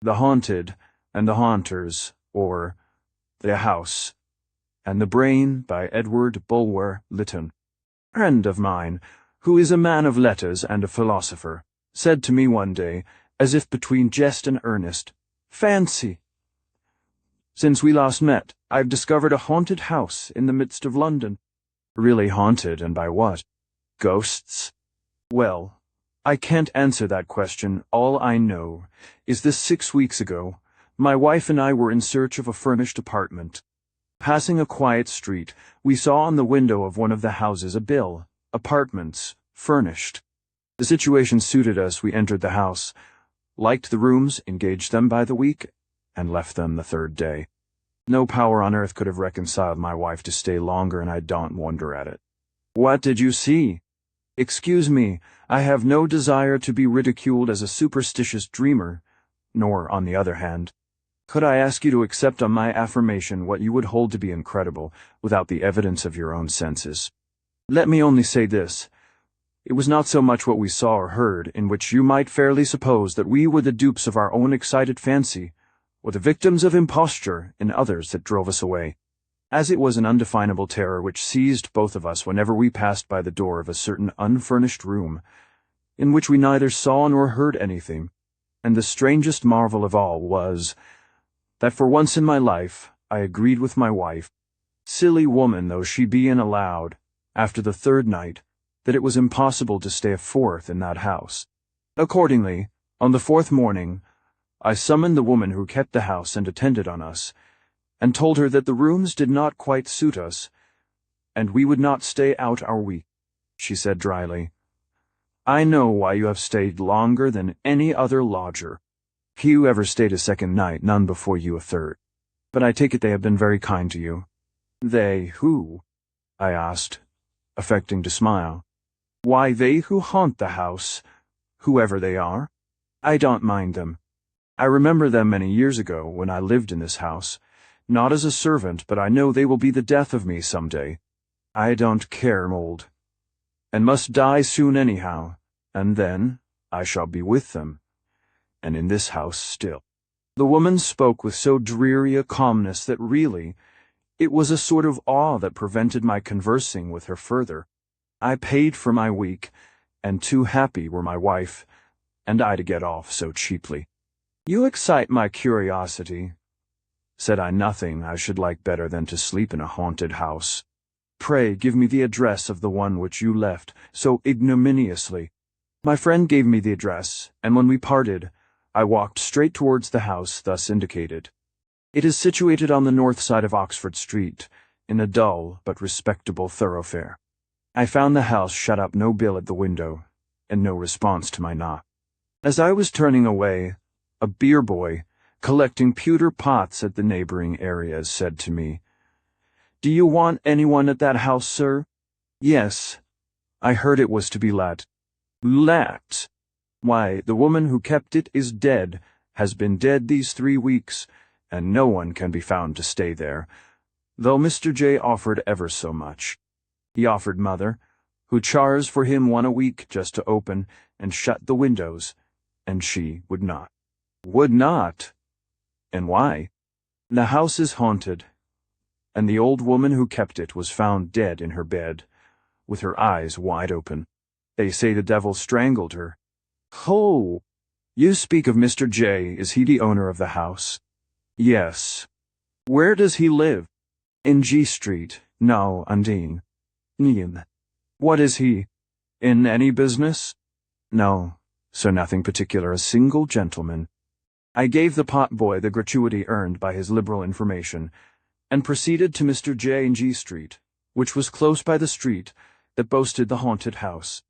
The Haunted and the Haunters, or The House and the Brain by Edward Bulwer Lytton. A friend of mine, who is a man of letters and a philosopher, said to me one day, as if between jest and earnest, "Fancy! Since we last met, I've discovered a haunted house in the midst of London." Really haunted, and by what? Ghosts? Well, I can't answer that question. All I know is this: 6 weeks ago, my wife and I were in search of a furnished apartment. Passing a quiet street, we saw on the window of one of the houses a bill, "Apartments, furnished." The situation suited us. We entered the house, liked the rooms, engaged them by the week, and left them the third day. No power on earth could have reconciled my wife to stay longer, and I don't wonder at it. What did you see? Excuse me, I have no desire to be ridiculed as a superstitious dreamer, nor, on the other hand, could I ask you to accept on my affirmation what you would hold to be incredible without the evidence of your own senses. Let me only say this: it was not so much what we saw or heard, in which you might fairly suppose that we were the dupes of our own excited fancy, or the victims of imposture in others, that drove us away, as it was an undefinable terror which seized both of us whenever we passed by the door of a certain unfurnished room, in which we neither saw nor heard anything. And the strangest marvel of all was that for once in my life I agreed with my wife, silly woman though she be, and allowed, after the third night, that it was impossible to stay a fourth in that house. Accordingly, on the fourth morning, I summoned the woman who kept the house and attended on us, and told her that the rooms did not quite suit us, and we would not stay out our week. She said dryly, "I know why you have stayed longer than any other lodger. Few ever stayed a second night, none before you a third. But I take it they have been very kind to you." "They who?" I asked, affecting to smile. "Why, they who haunt the house, whoever they are. I don't mind them. I remember them many years ago, when I lived in this house, not as a servant, but I know they will be the death of me some day. I don't care, I'm old, and must die soon anyhow, and then I shall be with them, and in this house still." The woman spoke with so dreary a calmness that really it was a sort of awe that prevented my conversing with her further. I paid for my week, and too happy were my wife and I to get off so cheaply. "You excite my curiosity," said I. "Nothing I should like better than to sleep in a haunted house. Pray give me the address of the one which you left so ignominiously." My friend gave me the address, and when we parted, I walked straight towards the house thus indicated. It is situated on the north side of Oxford Street, in a dull but respectable thoroughfare. I found the house shut up, no bill at the window, and no response to my knock. As I was turning away, a beer boy, collecting pewter pots at the neighboring areas, said to me, "Do you want anyone at that house, sir?" "Yes. I heard it was to be let." "Let? Why, the woman who kept it is dead, has been dead these 3 weeks, and no one can be found to stay there, though Mr. J. offered ever so much. He offered mother, who charged for him 1 a week just to open and shut the windows, and she would not." "Would not? And why?" "The house is haunted, and the old woman who kept it was found dead in her bed, with her eyes wide open. They say the devil strangled her." "Oh! You speak of Mr. J. Is he the owner of the house?" "Yes." "Where does he live?" "In G Street. No, Undine." "Nien. What is he? In any business?" "No, so nothing particular, a single gentleman." I gave the pot boy the gratuity earned by his liberal information, and proceeded to Mr. J. in G Street, which was close by the street that boasted the haunted house.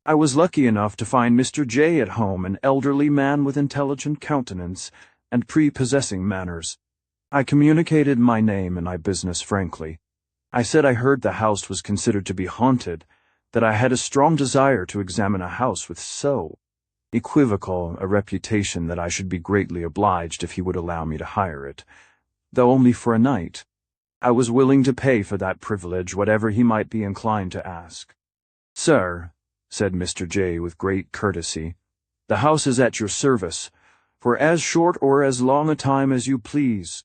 I was lucky enough to find Mr. J. at home, an elderly man with intelligent countenance and prepossessing manners. I communicated my name and my business frankly. I said I heard the house was considered to be haunted, that I had a strong desire to examine a house with so equivocal a reputation, that I should be greatly obliged if he would allow me to hire it, though only for a night. I was willing to pay for that privilege whatever he might be inclined to ask. "Sir," said Mr. J. with great courtesy, "the house is at your service, for as short or as long a time as you please.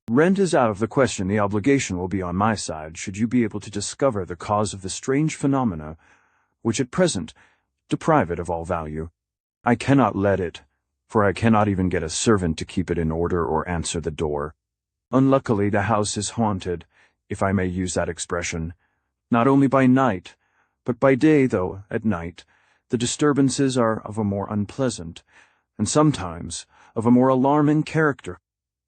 Rent is out of the question. The obligation will be on my side should you be able to discover the cause of the strange phenomena, which at present deprive it of all value. I cannot let it, for I cannot even get a servant to keep it in order or answer the door. Unluckily, the house is haunted, if I may use that expression, not only by night, but by day, though at night the disturbances are of a more unpleasant, and sometimes of a more alarming character.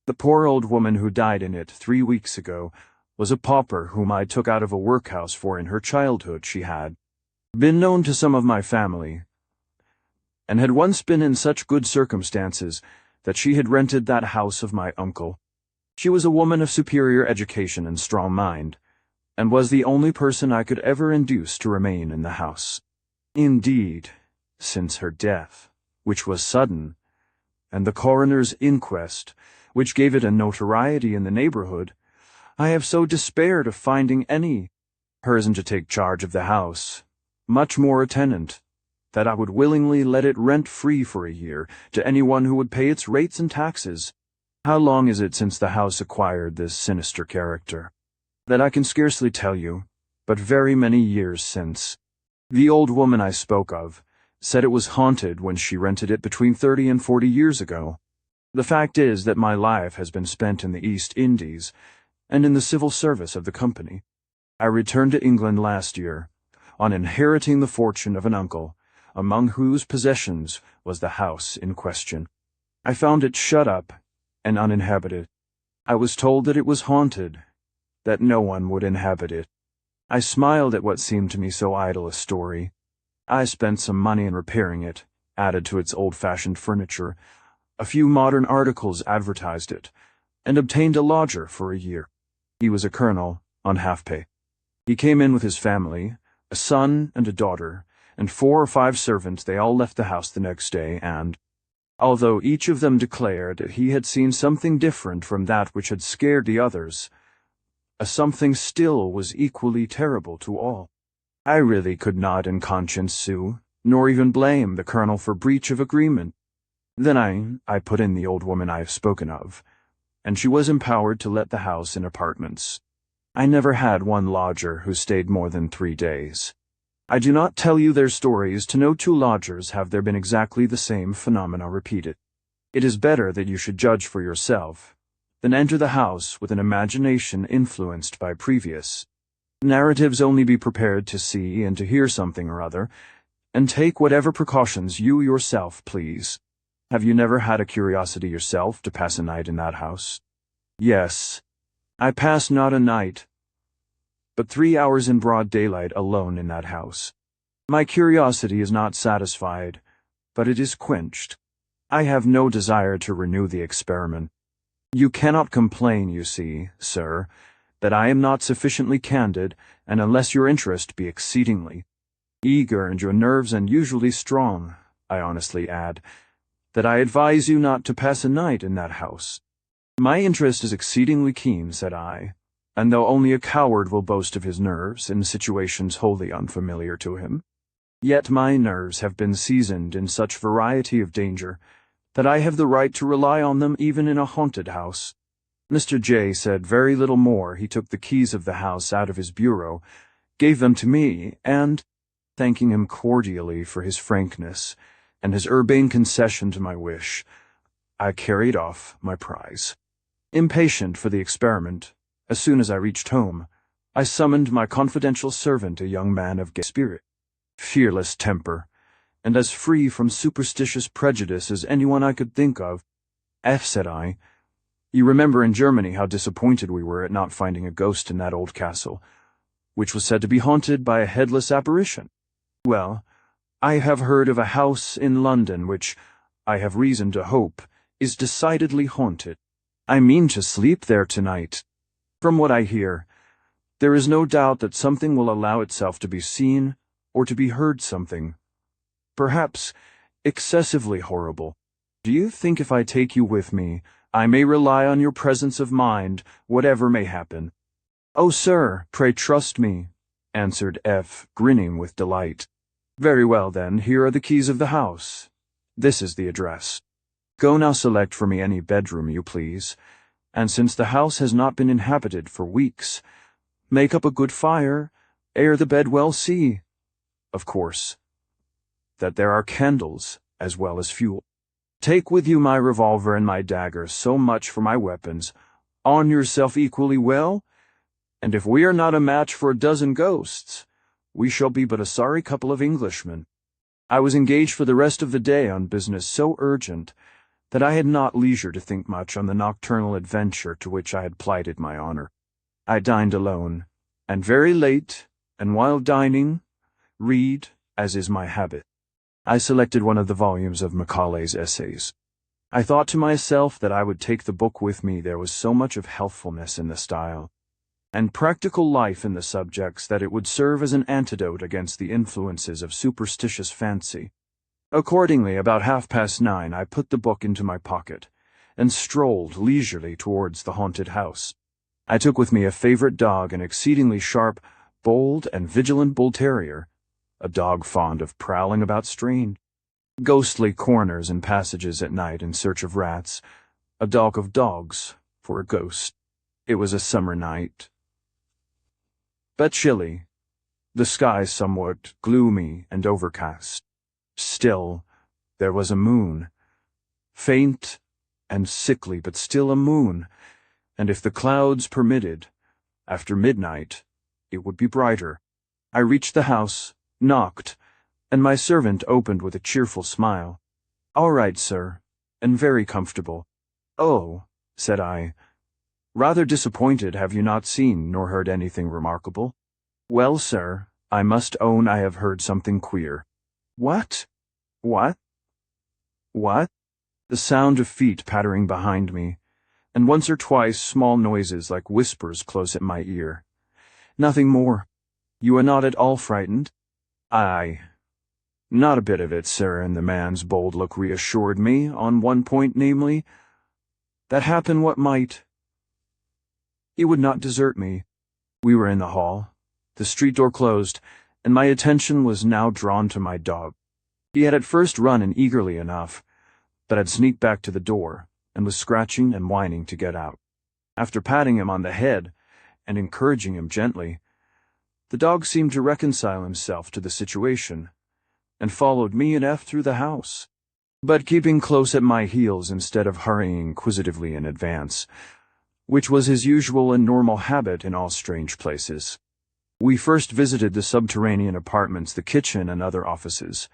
The poor old woman who died in it 3 weeks ago was a pauper whom I took out of a workhouse, for in her childhood she had been known to some of my family, and had once been in such good circumstances that she had rented that house of my uncle. She was a woman of superior education and strong mind, and was the only person I could ever induce to remain in the house. Indeed, since her death, which was sudden, and the coroner's inquest, which gave it a notoriety in the neighborhood, I have so despaired of finding any person to take charge of the house, much more a tenant, that I would willingly let it rent free for a year to anyone who would pay its rates and taxes. How long is it since the house acquired this sinister character? That I can scarcely tell you, but very many years since. The old woman I spoke of said it was haunted when she rented it between 30 and 40 years ago. The fact is that my life has been spent in the East Indies and in the civil service of the company. I returned to England last year, on inheriting the fortune of an uncle, among whose possessions was the house in question. I found it shut up and uninhabited. I was told that it was haunted, that no one would inhabit it. I smiled at what seemed to me so idle a story. I spent some money in repairing it, added to its old-fashioned furniture, a few modern articles advertised it, and obtained a lodger for a year. He was a colonel, on half-pay. He came in with his family, a son and a daughter, and 4 or 5 servants. They all left the house the next day, and, although each of them declared that he had seen something different from that which had scared the others, a something still was equally terrible to all. I really could not in conscience sue, nor even blame the colonel for breach of agreement. Then I put in the old woman I have spoken of, and she was empowered to let the house in apartments. I never had one lodger who stayed more than 3 days. I do not tell you their stories to know 2 lodgers have there been exactly the same phenomena repeated. It is better that you should judge for yourself than enter the house with an imagination influenced by previous narratives. Only be prepared to see and to hear something or other, and take whatever precautions you yourself please. Have you never had a curiosity yourself to pass a night in that house? Yes. I passed not a night, but 3 hours in broad daylight alone in that house. My curiosity is not satisfied, but it is quenched. I have no desire to renew the experiment. You cannot complain, you see, sir, that I am not sufficiently candid, and unless your interest be exceedingly eager and your nerves unusually strong, I honestly add, that I advise you not to pass a night in that house. My interest is exceedingly keen, said I, and though only a coward will boast of his nerves in situations wholly unfamiliar to him, yet my nerves have been seasoned in such variety of danger that I have the right to rely on them even in a haunted house. Mr. J. said very little more. He took the keys of the house out of his bureau, gave them to me, and, thanking him cordially for his frankness and his urbane concession to my wish, I carried off my prize. Impatient for the experiment, as soon as I reached home, I summoned my confidential servant, a young man of gay spirit, fearless temper, and as free from superstitious prejudice as anyone I could think of. Said I, you remember in Germany how disappointed we were at not finding a ghost in that old castle, which was said to be haunted by a headless apparition. Well, I have heard of a house in London which, I have reason to hope, is decidedly haunted. I mean to sleep there tonight. From what I hear, there is no doubt that something will allow itself to be seen or to be heard, something, perhaps, excessively horrible. Do you think if I take you with me, I may rely on your presence of mind, whatever may happen? Oh, sir, pray trust me, answered F., grinning with delight. Very well, then, here are the keys of the house. This is the address. Go now, select for me any bedroom you please, and since the house has not been inhabited for weeks, make up a good fire, ere the bed well see, of course, that there are candles as well as fuel. Take with you my revolver and my dagger, so much for my weapons. Arm yourself equally well, and if we are not a match for a dozen ghosts, we shall be but a sorry couple of Englishmen. I was engaged for the rest of the day on business so urgent that I had not leisure to think much on the nocturnal adventure to which I had plighted my honor. I dined alone, and very late, and while dining, read, as is my habit. I selected one of the volumes of Macaulay's essays. I thought to myself that I would take the book with me. There was so much of healthfulness in the style, and practical life in the subjects, that it would serve as an antidote against the influences of superstitious fancy. Accordingly, about 9:30, I put the book into my pocket, and strolled leisurely towards the haunted house. I took with me a favorite dog, an exceedingly sharp, bold, and vigilant bull terrier, a dog fond of prowling about strange, ghostly corners and passages at night in search of rats, a dog of dogs for a ghost. It was a summer night, but chilly, the sky somewhat gloomy and overcast. Still, there was a moon, faint and sickly, but still a moon, and if the clouds permitted, after midnight, it would be brighter. I reached the house, knocked, and my servant opened with a cheerful smile. "All right, sir, and very comfortable." "Oh," said I, "rather disappointed. Have you not seen nor heard anything remarkable?" "Well, sir, I must own I have heard something queer." "What? What? What?" The sound of feet pattering behind me, and once or twice small noises like whispers close at my ear. "Nothing more. You are not at all frightened?" "Aye, not a bit of it, sir," and the man's bold look reassured me on one point, namely, that happen what might, he would not desert me. We were in the hall, the street door closed, and my attention was now drawn to my dog. He had at first run in eagerly enough, but had sneaked back to the door, and was scratching and whining to get out. After patting him on the head, and encouraging him gently, the dog seemed to reconcile himself to the situation, and followed me and F through the house, but keeping close at my heels instead of hurrying inquisitively in advance, which was his usual and normal habit in all strange places. We first visited the subterranean apartments, the kitchen and other offices,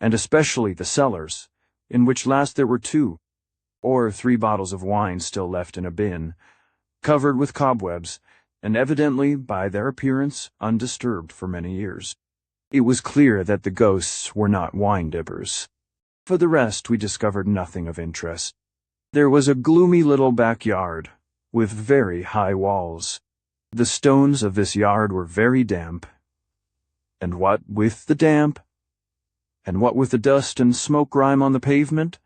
and especially the cellars, in which last there were 2 or 3 bottles of wine still left in a bin, covered with cobwebs, and evidently, by their appearance, undisturbed for many years. It was clear that the ghosts were not wine-dippers. For the rest, we discovered nothing of interest. There was a gloomy little backyard, with very high walls. The stones of this yard were very damp, and what with the damp, and what with the dust and smoke grime on the pavement,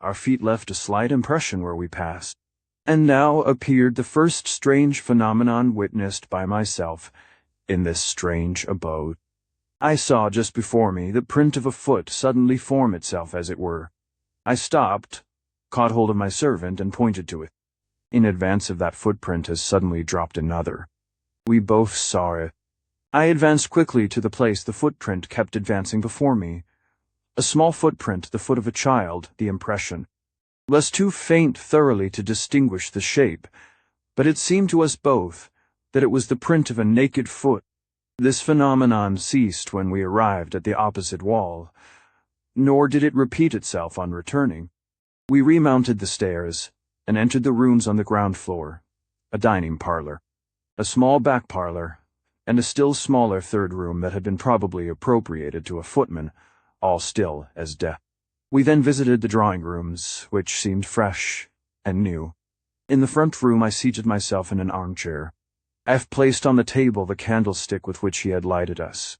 our feet left a slight impression where we passed. And now appeared the first strange phenomenon witnessed by myself in this strange abode. I saw just before me the print of a foot suddenly form itself, as it were. I stopped, caught hold of my servant, and pointed to it. In advance of that footprint has suddenly dropped another. We both saw it. I advanced quickly to the place the footprint kept advancing before me. A small footprint, the foot of a child, the impression was too faint thoroughly to distinguish the shape, but it seemed to us both that it was the print of a naked foot. This phenomenon ceased when we arrived at the opposite wall, nor did it repeat itself on returning. We remounted the stairs and entered the rooms on the ground floor, a dining parlor, a small back parlor, and a still smaller third room that had been probably appropriated to a footman, all still as death. We then visited the drawing rooms, which seemed fresh and new. In the front room I seated myself in an armchair. F placed on the table the candlestick with which he had lighted us.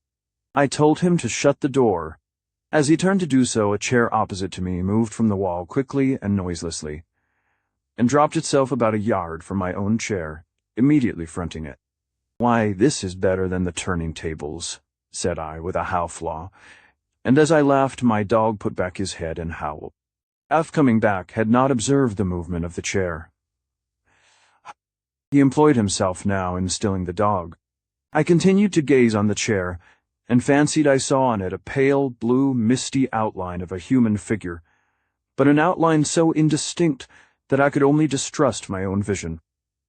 I told him to shut the door. As he turned to do so, a chair opposite to me moved from the wall quickly and noiselessly, and dropped itself about a yard from my own chair, immediately fronting it. "Why, this is better than the turning tables," said I with a half-laugh, and as I laughed my dog put back his head and howled. F, coming back, had not observed the movement of the chair. He employed himself now in stilling the dog. I continued to gaze on the chair, and fancied I saw on it a pale, blue, misty outline of a human figure, but an outline so indistinct that I could only distrust my own vision.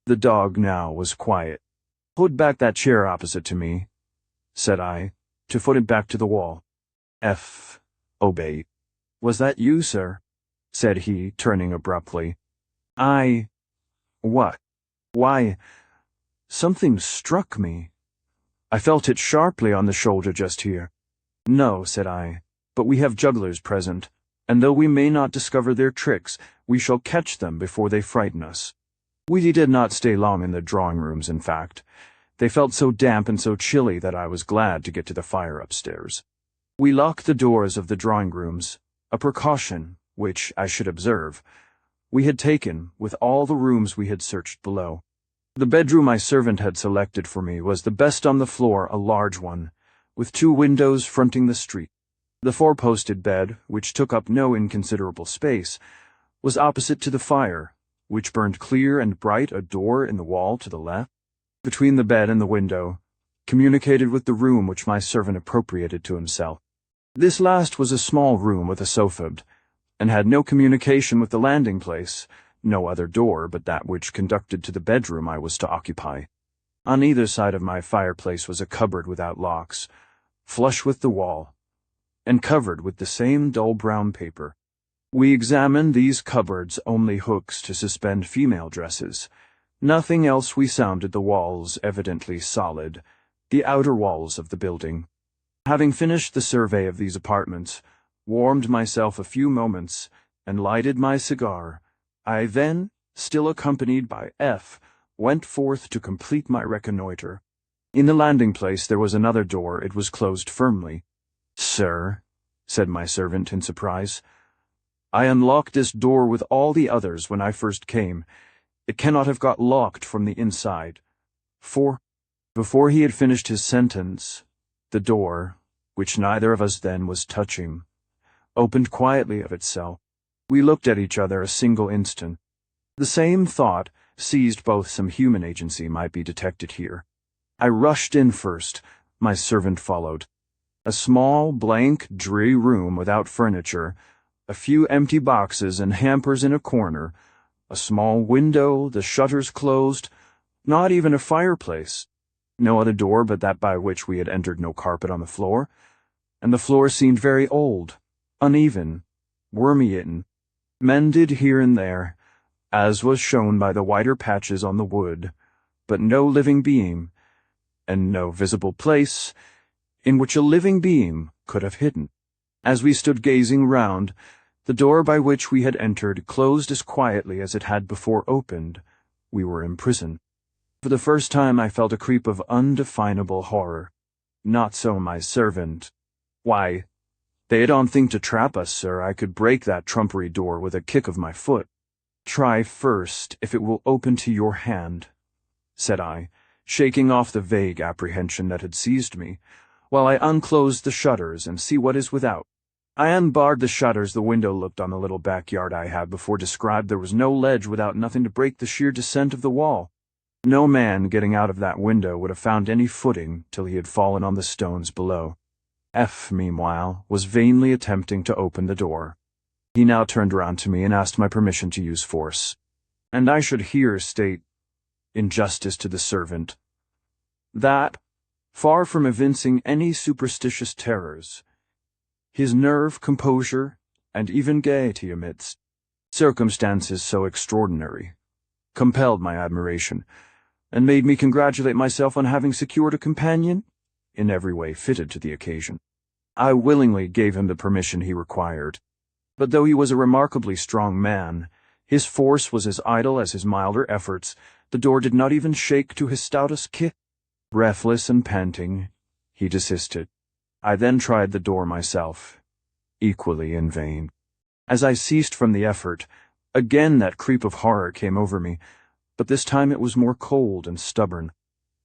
The dog now was quiet. "Put back that chair opposite to me," said I, to foot it back to the wall. F obeyed. "Was that you, sir?" said he, turning abruptly. What? Why, something struck me. I felt it sharply on the shoulder just here. "No," said I, "but we have jugglers present, and though we may not discover their tricks, we shall catch them before they frighten us." We did not stay long in the drawing-rooms, in fact. They felt so damp and so chilly that I was glad to get to the fire upstairs. We locked the doors of the drawing-rooms, a precaution which, I should observe, we had taken with all the rooms we had searched below. The bedroom my servant had selected for me was the best on the floor, a large one, with 2 windows fronting the street. The 4-posted bed, which took up no inconsiderable space, was opposite to the fire, which burned clear and bright, a door in the wall to the left. Between the bed and the window, communicated with the room which my servant appropriated to himself. This last was a small room with a sofa, and had no communication with the landing place, no other door but that which conducted to the bedroom I was to occupy. On either side of my fireplace was a cupboard without locks, flush with the wall, and covered with the same dull brown paper. We examined these cupboards, only hooks to suspend female dresses. Nothing else. We sounded the walls, evidently solid, the outer walls of the building. Having finished the survey of these apartments, warmed myself a few moments, and lighted my cigar, I then, still accompanied by F, went forth to complete my reconnoitre. In the landing place there was another door. It was closed firmly. "Sir," said my servant in surprise, "I unlocked this door with all the others when I first came. It cannot have got locked from the inside." Before he had finished his sentence, the door, which neither of us then was touching, opened quietly of itself. We looked at each other a single instant. The same thought seized both. Some human agency might be detected here. I rushed in first. My servant followed. A small, blank, dreary room without furniture, a few empty boxes and hampers in a corner, a small window, the shutters closed, not even a fireplace, no other door but that by which we had entered, no carpet on the floor, and the floor seemed very old, uneven, worm-eaten, mended here and there, as was shown by the whiter patches on the wood, but no living being, and no visible place in which a living being could have hidden. As we stood gazing round, the door by which we had entered closed as quietly as it had before opened. We were imprisoned. For the first time I felt a creep of undefinable horror. Not so my servant. "Why, they don't think to trap us, sir. I could break that trumpery door with a kick of my foot." "Try first if it will open to your hand," said I, shaking off the vague apprehension that had seized me, "while I unclose the shutters and see what is without." I unbarred the shutters. The window looked on the little backyard I had before described. There was no ledge without nothing to break the sheer descent of the wall. No man getting out of that window would have found any footing till he had fallen on the stones below. F, meanwhile, was vainly attempting to open the door. He now turned round to me and asked my permission to use force. And I should here state, in justice to the servant, that, far from evincing any superstitious terrors, his nerve, composure, and even gaiety amidst circumstances so extraordinary, compelled my admiration, and made me congratulate myself on having secured a companion in every way fitted to the occasion. I willingly gave him the permission he required, but though he was a remarkably strong man, his force was as idle as his milder efforts. The door did not even shake to his stoutest kick. Breathless and panting, he desisted. I then tried the door myself, equally in vain. As I ceased from the effort, again that creep of horror came over me, but this time it was more cold and stubborn.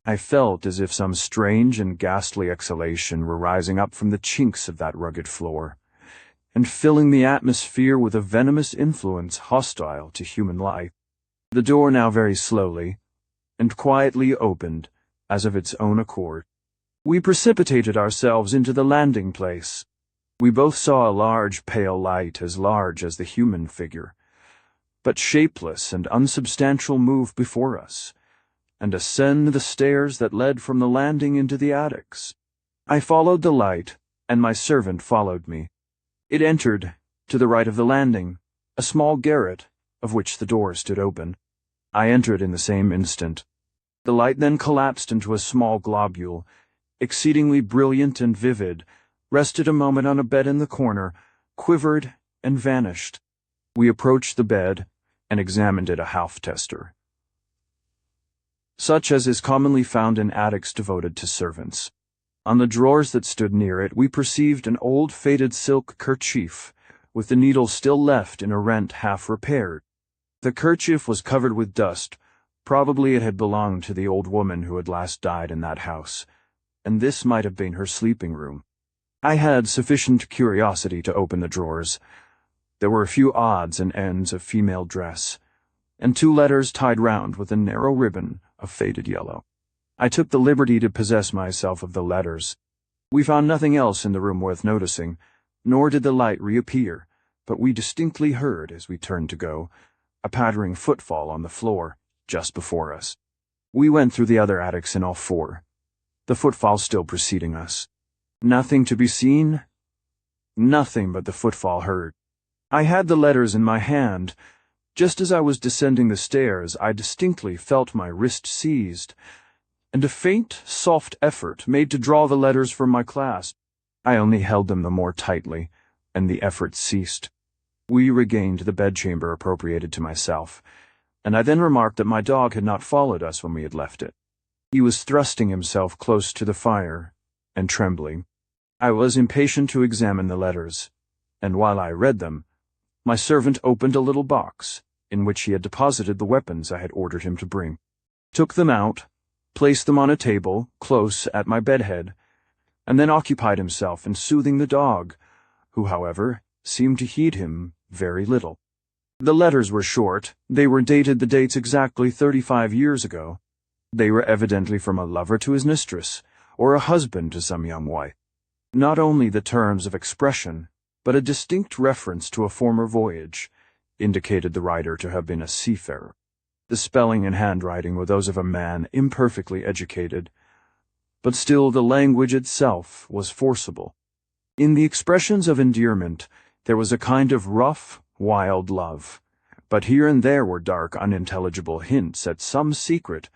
I felt as if some strange and ghastly exhalation were rising up from the chinks of that rugged floor, and filling the atmosphere with a venomous influence hostile to human life. The door now very slowly and quietly opened, as of its own accord. We precipitated ourselves into the landing place. We both saw a large pale light as large as the human figure, but shapeless and unsubstantial, move before us, and ascend the stairs that led from the landing into the attics. I followed the light, and my servant followed me. It entered, to the right of the landing, a small garret, of which the door stood open. I entered in the same instant. The light then collapsed into a small globule, exceedingly brilliant and vivid, rested a moment on a bed in the corner, quivered, and vanished. We approached the bed, and examined it a half-tester, such as is commonly found in attics devoted to servants. On the drawers that stood near it we perceived an old faded silk kerchief, with the needle still left in a rent half repaired. The kerchief was covered with dust. Probably it had belonged to the old woman who had last died in that house, and this might have been her sleeping room. I had sufficient curiosity to open the drawers. There were a few odds and ends of female dress, and 2 letters tied round with a narrow ribbon of faded yellow. I took the liberty to possess myself of the letters. We found nothing else in the room worth noticing, nor did the light reappear, but we distinctly heard, as we turned to go, a pattering footfall on the floor, just before us. We went through the other attics in all 4, the footfall still preceding us. Nothing to be seen, nothing but the footfall heard. I had the letters in my hand. Just as I was descending the stairs, I distinctly felt my wrist seized, and a faint, soft effort made to draw the letters from my clasp. I only held them the more tightly, and the effort ceased. We regained the bedchamber appropriated to myself, and I then remarked that my dog had not followed us when we had left it. He was thrusting himself close to the fire, and trembling. I was impatient to examine the letters, and while I read them, my servant opened a little box, in which he had deposited the weapons I had ordered him to bring, took them out, placed them on a table close at my bedhead, and then occupied himself in soothing the dog, who, however, seemed to heed him very little. The letters were short. They were dated the dates exactly 35 years ago. They were evidently from a lover to his mistress, or a husband to some young wife. Not only the terms of expression, but a distinct reference to a former voyage, indicated the writer to have been a seafarer. The spelling and handwriting were those of a man imperfectly educated, but still the language itself was forcible. In the expressions of endearment there was a kind of rough, wild love, but here and there were dark, unintelligible hints at some secret,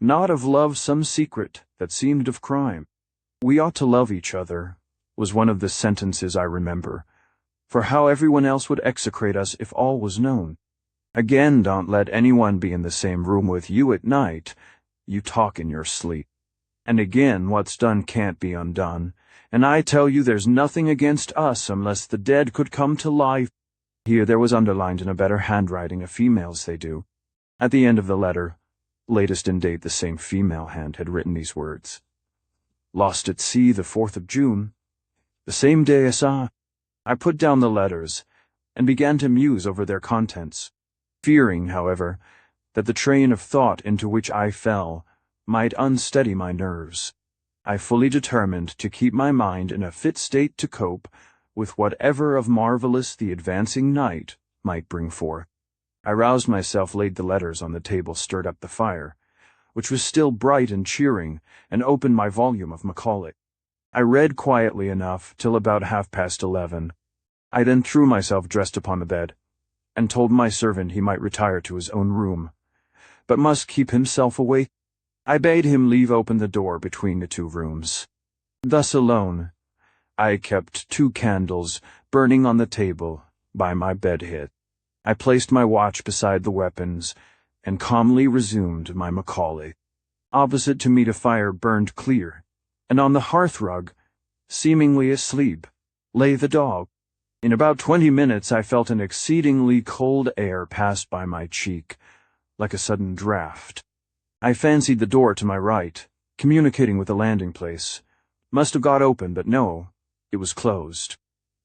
not of love, some secret that seemed of crime. "We ought to love each other," was one of the sentences I remember, "for how everyone else would execrate us if all was known. Again, don't let anyone be in the same room with you at night. You talk in your sleep. And again, what's done can't be undone. And I tell you there's nothing against us unless the dead could come to life." Here there was underlined in a better handwriting a female's they do. At the end of the letter, latest in date, the same female hand had written these words: "Lost at sea the 4th of June, the same day as I put down the letters and began to muse over their contents, fearing, however, that the train of thought into which I fell might unsteady my nerves. I fully determined to keep my mind in a fit state to cope with whatever of marvelous the advancing night might bring forth. I roused myself, laid the letters on the table, stirred up the fire, which was still bright and cheering, and opened my volume of Macaulay. I read quietly enough till about 11:30. I then threw myself dressed upon the bed, and told my servant he might retire to his own room, but must keep himself awake. I bade him leave open the door between the 2 rooms. Thus alone, I kept 2 candles burning on the table by my bedhead. I placed my watch beside the weapons, and calmly resumed my Macaulay. Opposite to me the fire burned clear, and on the hearthrug, seemingly asleep, lay the dog. In about 20 minutes I felt an exceedingly cold air pass by my cheek, like a sudden draught. I fancied the door to my right, communicating with the landing place, must have got open, but no, it was closed.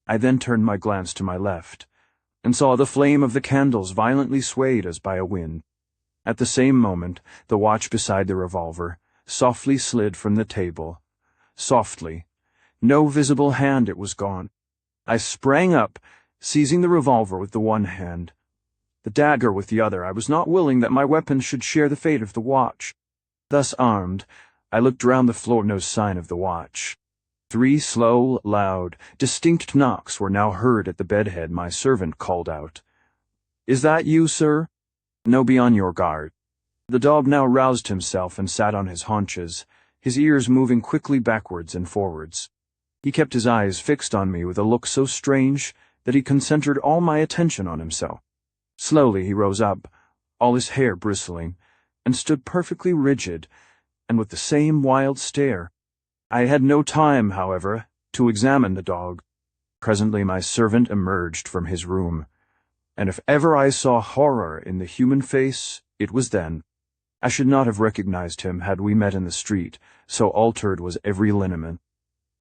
I then turned my glance to my left, and saw the flame of the candles violently swayed as by a wind. At the same moment, the watch beside the revolver softly slid from the table. Softly. No visible hand, it was gone. I sprang up, seizing the revolver with the one hand, the dagger with the other. I was not willing that my weapons should share the fate of the watch. Thus armed, I looked round the floor, no sign of the watch. 3 slow, loud, distinct knocks were now heard at the bedhead. My servant called out, "Is that you, sir?" "No, be on your guard." The dog now roused himself and sat on his haunches, his ears moving quickly backwards and forwards. He kept his eyes fixed on me with a look so strange that he concentrated all my attention on himself. Slowly he rose up, all his hair bristling, and stood perfectly rigid, and with the same wild stare. I had no time, however, to examine the dog. Presently my servant emerged from his room, and if ever I saw horror in the human face, it was then. I should not have recognized him had we met in the street, so altered was every lineament.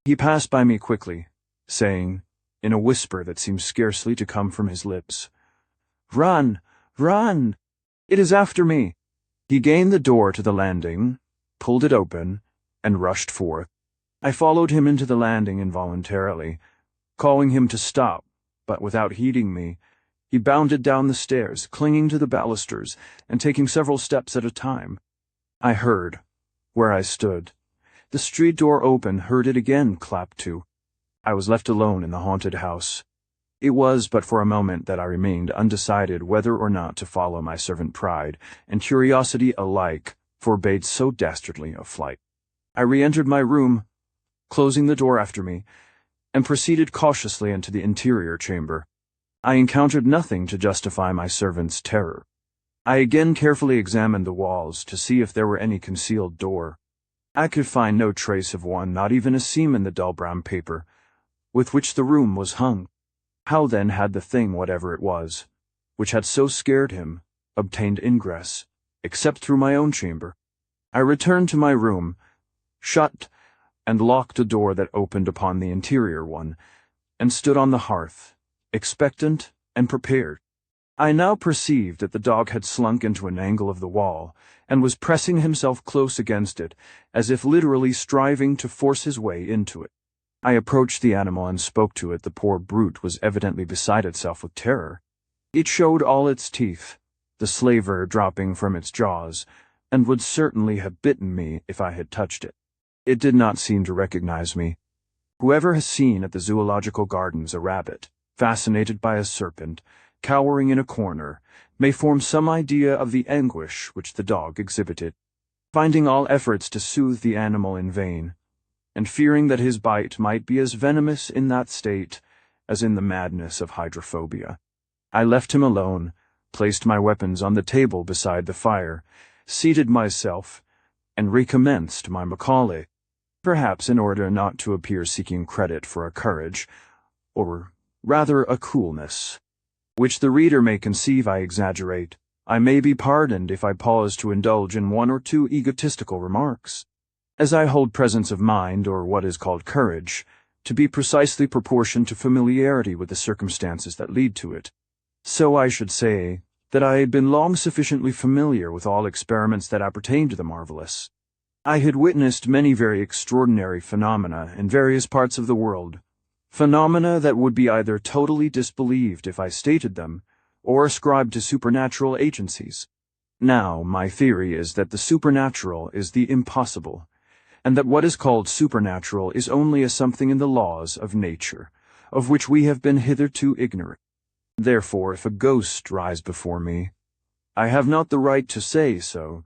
He passed by me quickly, saying, in a whisper that seemed scarcely to come from his lips, "Run! Run! It is after me!" He gained the door to the landing, pulled it open, and rushed forth. I followed him into the landing involuntarily, calling him to stop, but without heeding me, he bounded down the stairs, clinging to the balusters, and taking several steps at a time. I heard, where I stood, the street door open, heard it again clap to. I was left alone in the haunted house. It was but for a moment that I remained undecided whether or not to follow my servant. Pride and curiosity alike forbade so dastardly a flight. I re-entered my room, closing the door after me, and proceeded cautiously into the interior chamber. I encountered nothing to justify my servant's terror. I again carefully examined the walls to see if there were any concealed door. I could find no trace of one, not even a seam in the dull brown paper with which the room was hung. How then had the thing, whatever it was, which had so scared him, obtained ingress, except through my own chamber? I returned to my room, shut and locked a door that opened upon the interior one, and stood on the hearth, expectant and prepared. I now perceived that the dog had slunk into an angle of the wall, and was pressing himself close against it, as if literally striving to force his way into it. I approached the animal and spoke to it. The poor brute was evidently beside itself with terror. It showed all its teeth, the slaver dropping from its jaws, and would certainly have bitten me if I had touched it. It did not seem to recognize me. Whoever has seen at the zoological gardens a rabbit, fascinated by a serpent, cowering in a corner, may form some idea of the anguish which the dog exhibited. Finding all efforts to soothe the animal in vain, and fearing that his bite might be as venomous in that state as in the madness of hydrophobia, I left him alone, placed my weapons on the table beside the fire, seated myself, and recommenced my Macaulay, perhaps in order not to appear seeking credit for a courage, or rather a coolness, which the reader may conceive I exaggerate. I may be pardoned if I pause to indulge in 1 or 2 egotistical remarks, as I hold presence of mind, or what is called courage, to be precisely proportioned to familiarity with the circumstances that lead to it. So I should say that I had been long sufficiently familiar with all experiments that appertain to the marvelous. I had witnessed many very extraordinary phenomena in various parts of the world, phenomena that would be either totally disbelieved if I stated them, or ascribed to supernatural agencies. Now, my theory is that the supernatural is the impossible, and that what is called supernatural is only a something in the laws of nature, of which we have been hitherto ignorant. Therefore, if a ghost rise before me, I have not the right to say so.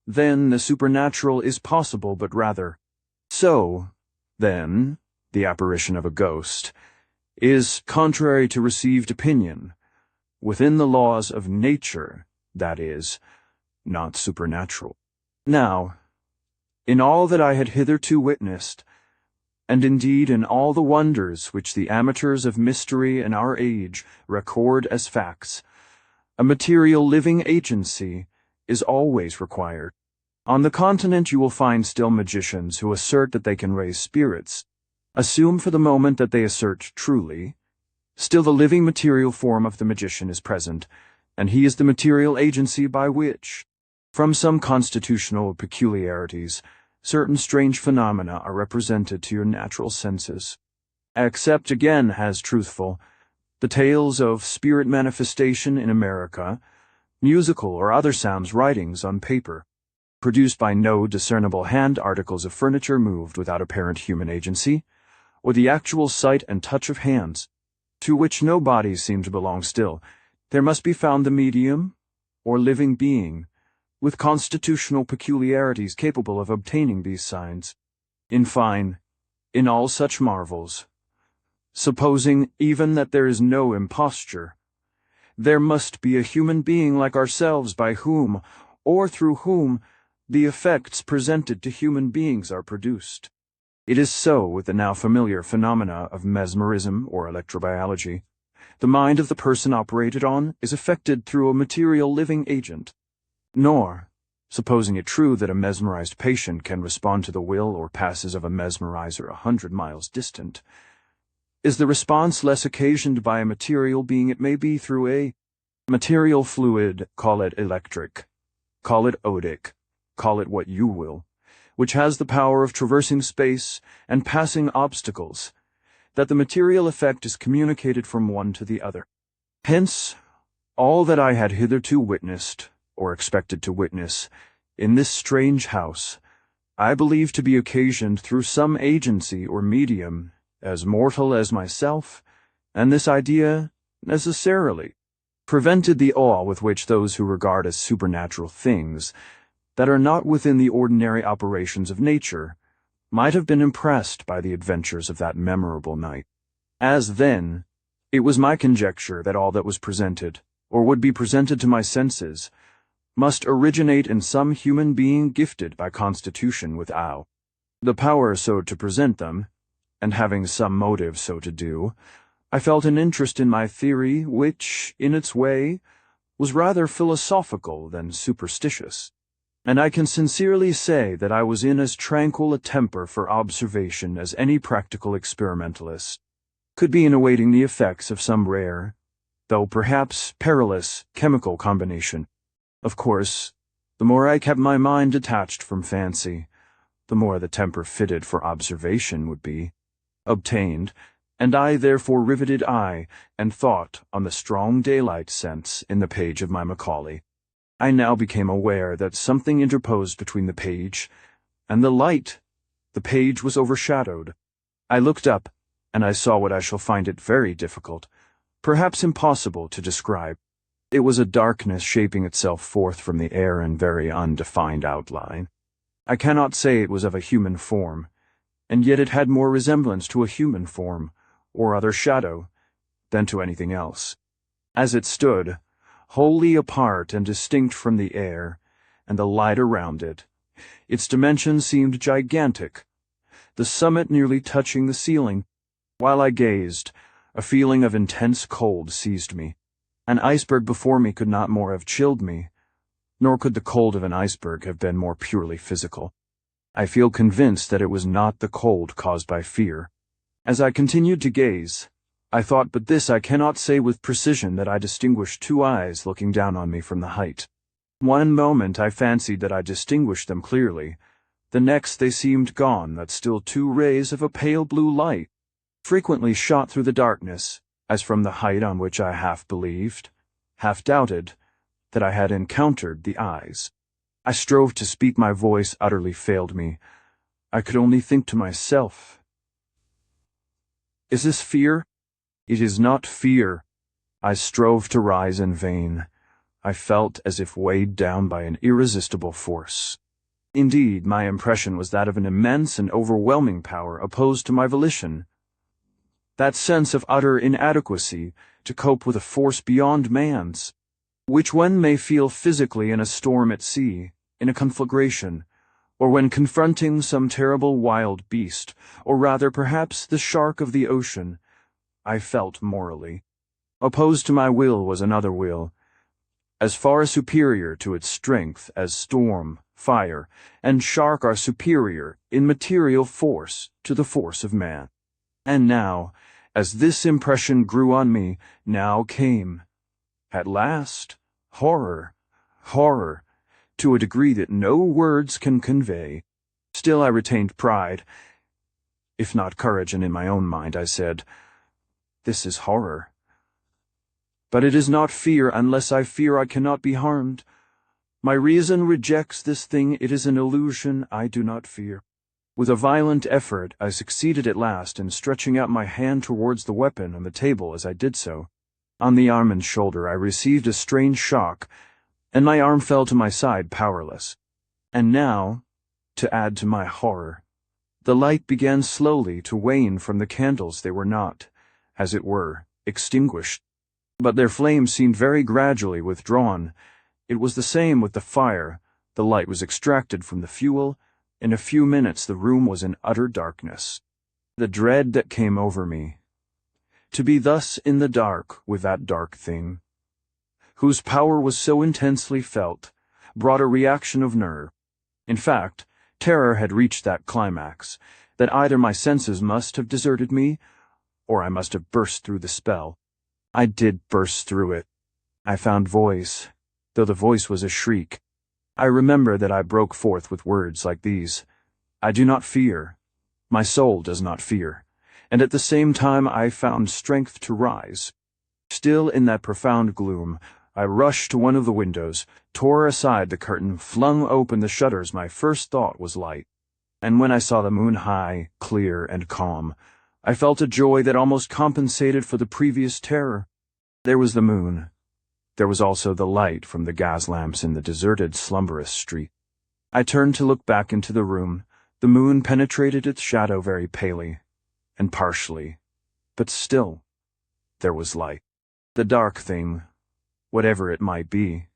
Then the supernatural is possible, but rather, so, then, the apparition of a ghost is contrary to received opinion, within the laws of nature, that is, not supernatural. Now, in all that I had hitherto witnessed, and indeed in all the wonders which the amateurs of mystery in our age record as facts, a material living agency is always required. On the continent you will find still magicians who assert that they can raise spirits. Assume for the moment that they assert truly, Still the living material form of the magician is present, and he is the material agency by which, from some constitutional peculiarities, certain strange phenomena are represented to your natural senses. Accept again as truthful the tales of spirit manifestation in America, musical or other sounds writings on paper, produced by no discernible hand, articles of furniture moved without apparent human agency, or the actual sight and touch of hands, to which no bodies seem to belong still. There must be found the medium, or living being, with constitutional peculiarities capable of obtaining these signs. In fine, in all such marvels, supposing even that there is no imposture, there must be a human being like ourselves by whom, or through whom, the effects presented to human beings are produced. It is so with the now familiar phenomena of mesmerism or electrobiology. The mind of the person operated on is affected through a material living agent. Nor, supposing it true that a mesmerized patient can respond to the will or passes of a mesmerizer 100 miles distant, is the response less occasioned by a material being? It may be through a material fluid, call it electric, call it odic, call it what you will, which has the power of traversing space and passing obstacles, that the material effect is communicated from one to the other. Hence, all that I had hitherto witnessed, or expected to witness, in this strange house, I believe to be occasioned through some agency or medium, as mortal as myself, and this idea, necessarily, prevented the awe with which those who regard as supernatural things, that are not within the ordinary operations of nature, might have been impressed by the adventures of that memorable night. As then, it was my conjecture that all that was presented, or would be presented to my senses, must originate in some human being gifted by constitution with the power so to present them, and having some motive so to do. I felt an interest in my theory which, in its way, was rather philosophical than superstitious, and I can sincerely say that I was in as tranquil a temper for observation as any practical experimentalist could be in awaiting the effects of some rare, though perhaps perilous, chemical combination. Of course, the more I kept my mind detached from fancy, the more the temper fitted for observation would be obtained, and I therefore riveted eye and thought on the strong daylight sense in the page of my Macaulay. I now became aware that something interposed between the page and the light. The page was overshadowed. I looked up, and I saw what I shall find it very difficult, perhaps impossible, to describe. It was a darkness shaping itself forth from the air in very undefined outline. I cannot say it was of a human form, and yet it had more resemblance to a human form, or other shadow, than to anything else. As it stood, wholly apart and distinct from the air, and the light around it, its dimensions seemed gigantic, the summit nearly touching the ceiling. While I gazed, a feeling of intense cold seized me. An iceberg before me could not more have chilled me, nor could the cold of an iceberg have been more purely physical. I feel convinced that it was not the cold caused by fear. As I continued to gaze, I thought, but this I cannot say with precision, that I distinguished two eyes looking down on me from the height. One moment I fancied that I distinguished them clearly, the next they seemed gone, that still two rays of a pale blue light frequently shot through the darkness, as from the height on which I half believed, half doubted, that I had encountered the eyes. I strove to speak, my voice utterly failed me. I could only think to myself, is this fear? It is not fear. I strove to rise in vain. I felt as if weighed down by an irresistible force. Indeed, my impression was that of an immense and overwhelming power opposed to my volition. That sense of utter inadequacy to cope with a force beyond man's, which one may feel physically in a storm at sea, in a conflagration, or when confronting some terrible wild beast, or rather perhaps the shark of the ocean, I felt morally. Opposed to my will was another will, as far superior to its strength as storm, fire, and shark are superior in material force to the force of man. And now, As this impression grew on me, now came, at last, horror, horror, to a degree that no words can convey. Still I retained pride, if not courage, and in my own mind I said, "This is horror. But it is not fear unless I fear I cannot be harmed. My reason rejects this thing, it is an illusion, I do not fear." With a violent effort, I succeeded at last in stretching out my hand towards the weapon on the table as I did so. On the arm and shoulder I received a strange shock, and my arm fell to my side powerless. And now, to add to my horror, the light began slowly to wane from the candles. They were not, as it were, extinguished, but their flame seemed very gradually withdrawn. It was the same with the fire. The light was extracted from the fuel. In a few minutes the room was in utter darkness. The dread that came over me, to be thus in the dark with that dark thing, whose power was so intensely felt, brought a reaction of nerve. In fact, terror had reached that climax, that either my senses must have deserted me, or I must have burst through the spell. I did burst through it. I found voice, though the voice was a shriek. I remember that I broke forth with words like these: "I do not fear. My soul does not fear." And at the same time I found strength to rise. Still in that profound gloom, I rushed to one of the windows, tore aside the curtain, flung open the shutters. My first thought was light. And when I saw the moon high, clear, and calm, I felt a joy that almost compensated for the previous terror. There was the moon. There was also the light from the gas lamps in the deserted, slumberous street. I turned to look back into the room. The moon penetrated its shadow very palely and partially, but still there was light. The dark thing, whatever it might be,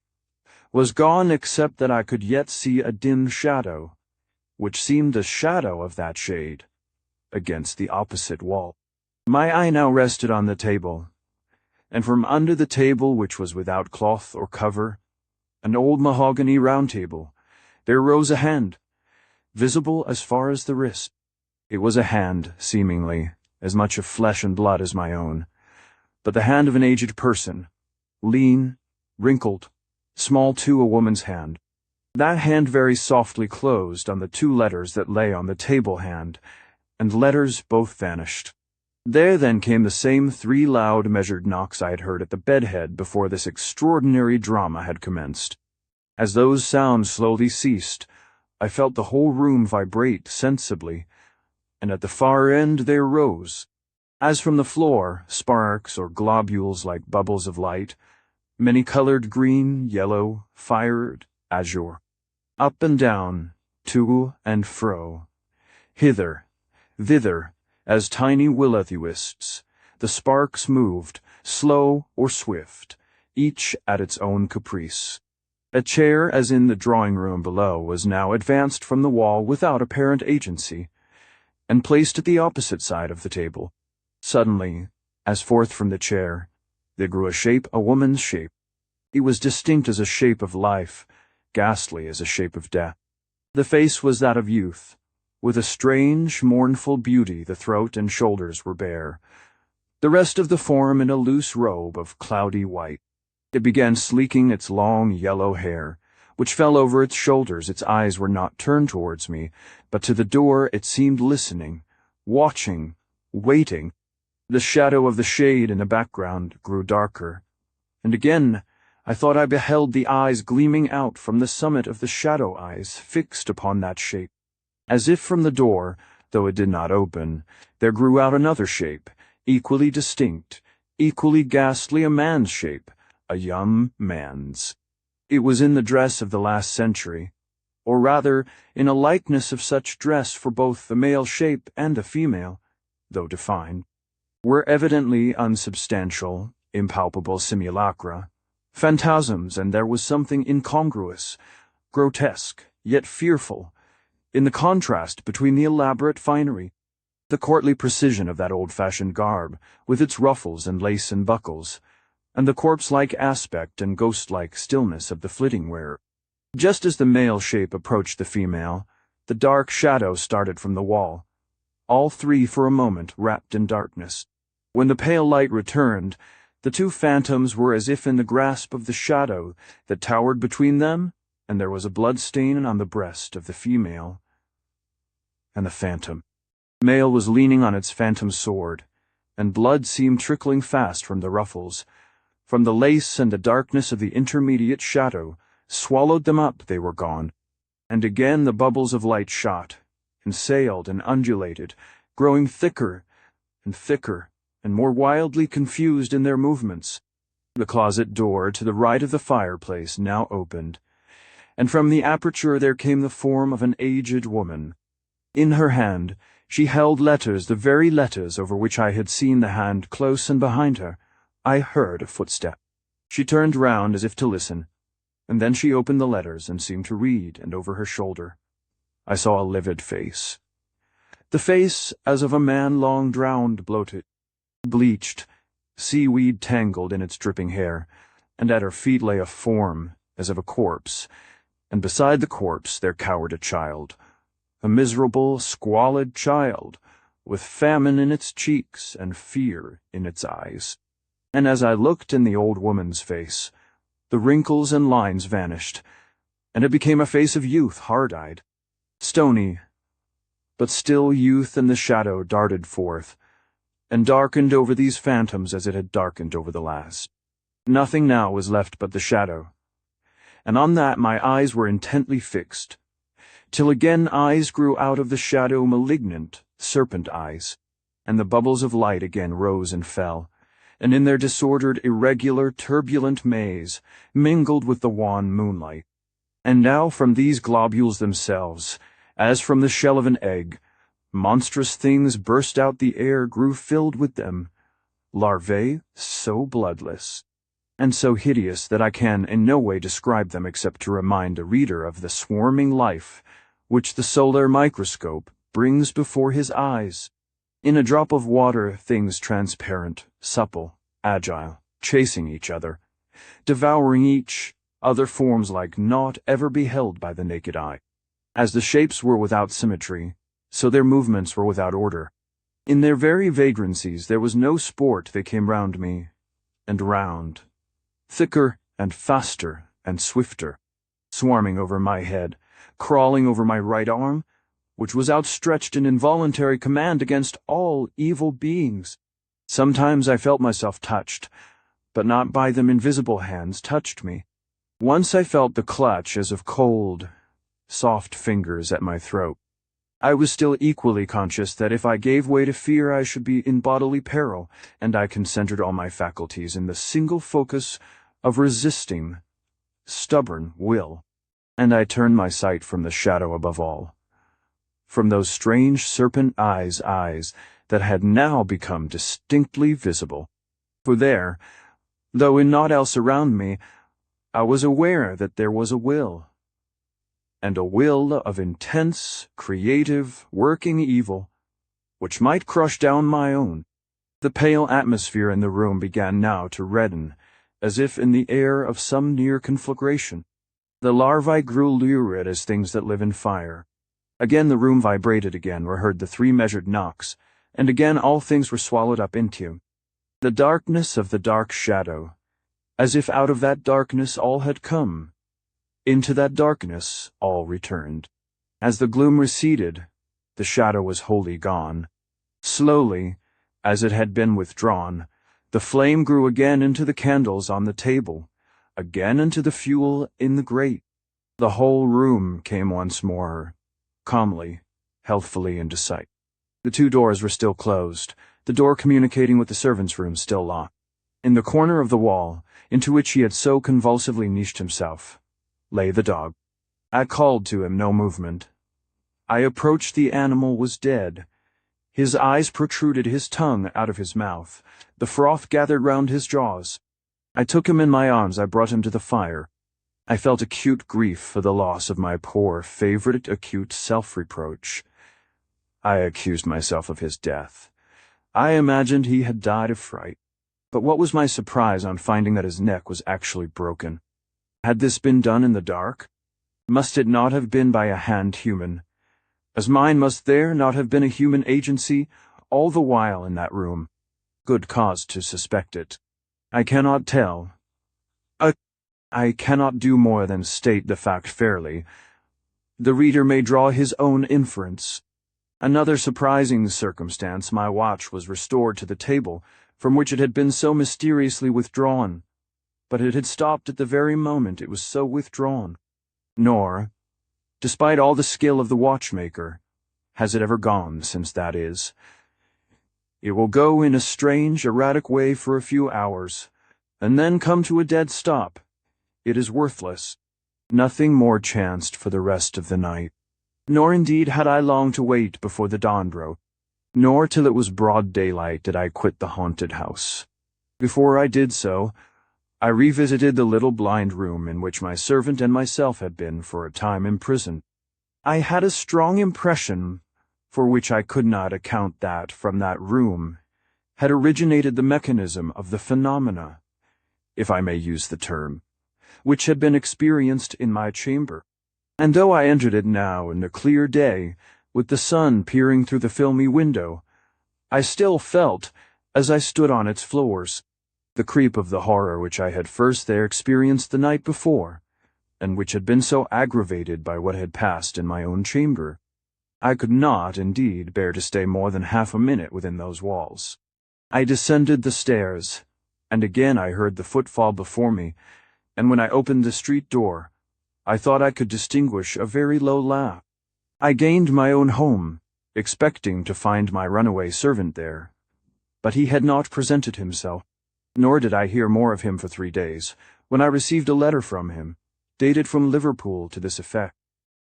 was gone, except that I could yet see a dim shadow, which seemed the shadow of that shade, against the opposite wall. My eye now rested on the table, and from under the table, which was without cloth or cover, an old mahogany round table, there rose a hand, visible as far as the wrist. It was a hand, seemingly, as much of flesh and blood as my own, but the hand of an aged person, lean, wrinkled, small too, a woman's hand. That hand very softly closed on the 2 letters that lay on the table hand, and letters both vanished. There then came the same 3 loud, measured knocks I had heard at the bedhead before this extraordinary drama had commenced. As those sounds slowly ceased, I felt the whole room vibrate sensibly, and at the far end there rose, as from the floor, sparks or globules like bubbles of light, many-colored green, yellow, fired, azure, up and down, to and fro, hither, thither, as tiny will-o'-the-wisps. The sparks moved, slow or swift, each at its own caprice. A chair, as in the drawing-room below, was now advanced from the wall without apparent agency, and placed at the opposite side of the table. Suddenly, as forth from the chair, there grew a shape, a woman's shape. It was distinct as a shape of life, ghastly as a shape of death. The face was that of youth, with a strange, mournful beauty. The throat and shoulders were bare, the rest of the form in a loose robe of cloudy white. It began sleeking its long yellow hair, which fell over its shoulders. Its eyes were not turned towards me, but to the door. It seemed listening, watching, waiting. The shadow of the shade in the background grew darker, and again I thought I beheld the eyes gleaming out from the summit of the shadow, eyes fixed upon that shape. As if from the door, though it did not open, there grew out another shape, equally distinct, equally ghastly, a man's shape, a young man's. It was in the dress of the last century, or rather in a likeness of such dress, for both the male shape and the female, though defined, were evidently unsubstantial, impalpable simulacra, phantasms, and there was something incongruous, grotesque, yet fearful, in the contrast between the elaborate finery, the courtly precision of that old-fashioned garb, with its ruffles and lace and buckles, and the corpse-like aspect and ghost-like stillness of the flitting wearer. Just as the male shape approached the female, the dark shadow started from the wall, all 3 for a moment wrapped in darkness. When the pale light returned, the two phantoms were as if in the grasp of the shadow that towered between them, and there was a blood stain on the breast of the female and the phantom. The male was leaning on its phantom sword, and blood seemed trickling fast from the ruffles. From the lace and the darkness of the intermediate shadow swallowed them up, they were gone. And again the bubbles of light shot, and sailed and undulated, growing thicker and more wildly confused in their movements. The closet door to the right of the fireplace now opened, and from the aperture there came the form of an aged woman. In her hand she held letters, the very letters over which I had seen the hand close and behind her. I heard a footstep. She turned round as if to listen, and then she opened the letters and seemed to read, and over her shoulder I saw a livid face. The face as of a man long drowned, bloated, bleached, seaweed tangled in its dripping hair, and at her feet lay a form as of a corpse, and beside the corpse there cowered a child, a miserable, squalid child, with famine in its cheeks and fear in its eyes. And as I looked in the old woman's face, the wrinkles and lines vanished, and it became a face of youth, hard-eyed, stony, but still youth, and the shadow darted forth, and darkened over these phantoms as it had darkened over the last. Nothing now was left but the shadow, and on that my eyes were intently fixed, till again eyes grew out of the shadow, malignant, serpent eyes, and the bubbles of light again rose and fell, and in their disordered, irregular, turbulent maze mingled with the wan moonlight. And now from these globules themselves, as from the shell of an egg, monstrous things burst out, the air grew filled with them, larvae so bloodless and so hideous that I can in no way describe them except to remind a reader of the swarming life which the solar microscope brings before his eyes. In a drop of water, things transparent, supple, agile, chasing each other, devouring each other, forms like naught ever beheld by the naked eye. As the shapes were without symmetry, so their movements were without order. In their very vagrancies there was no sport. They came round me, and round, thicker and faster and swifter, swarming over my head, crawling over my right arm, which was outstretched in involuntary command against all evil beings. Sometimes I felt myself touched, but not by them. Invisible hands touched me. Once I felt the clutch as of cold, soft fingers at my throat. I was still equally conscious that if I gave way to fear I should be in bodily peril, and I concentrated all my faculties in the single focus of resisting, stubborn will. And I turned my sight from the shadow above all, from those strange serpent eyes that had now become distinctly visible. For there, though in naught else around me, I was aware that there was a will, and a will of intense, creative, working evil, which might crush down my own. The pale atmosphere in the room began now to redden, as if in the air of some near conflagration. The larvae grew lurid as things that live in fire. Again the room vibrated, again were heard the 3 measured knocks, and again all things were swallowed up into the darkness of the dark shadow, as if out of that darkness all had come. Into that darkness all returned. As the gloom receded, the shadow was wholly gone. Slowly, as it had been withdrawn, the flame grew again into the candles on the table, again into the fuel in the grate. The whole room came once more, calmly, healthfully into sight. The 2 doors were still closed, the door communicating with the servants' room still locked. In the corner of the wall, into which he had so convulsively niched himself, lay the dog. I called to him, no movement. I approached. The animal was dead. His eyes protruded, his tongue out of his mouth. The froth gathered round his jaws. I took him in my arms. I brought him to the fire. I felt acute grief for the loss of my poor favorite, acute self-reproach. I accused myself of his death. I imagined he had died of fright. But what was my surprise on finding that his neck was actually broken? Had this been done in the dark? Must it not have been by a hand human? As mine, must there not have been a human agency all the while in that room? good cause to suspect it. I cannot tell. I cannot do more than state the fact fairly. The reader may draw his own inference. Another surprising circumstance, my watch was restored to the table from which it had been so mysteriously withdrawn, but it had stopped at the very moment it was so withdrawn. Nor, despite all the skill of the watchmaker, has it ever gone since that is. It will go in a strange, erratic way for a few hours, and then come to a dead stop. It is worthless. Nothing more chanced for the rest of the night. Nor indeed had I long to wait before the dawn broke, nor till it was broad daylight did I quit the haunted house. Before I did so, I revisited the little blind room in which my servant and myself had been for a time imprisoned. I had a strong impression, for which I could not account, that from that room had originated the mechanism of the phenomena, if I may use the term, which had been experienced in my chamber. And though I entered it now in a clear day, with the sun peering through the filmy window, I still felt, as I stood on its floors, the creep of the horror which I had first there experienced the night before, and which had been so aggravated by what had passed in my own chamber. I could not, indeed, bear to stay more than half a minute within those walls. I descended the stairs, and again I heard the footfall before me, and when I opened the street door, I thought I could distinguish a very low laugh. I gained my own home, expecting to find my runaway servant there, but he had not presented himself, nor did I hear more of him for 3 days, when I received a letter from him, dated from Liverpool, to this effect: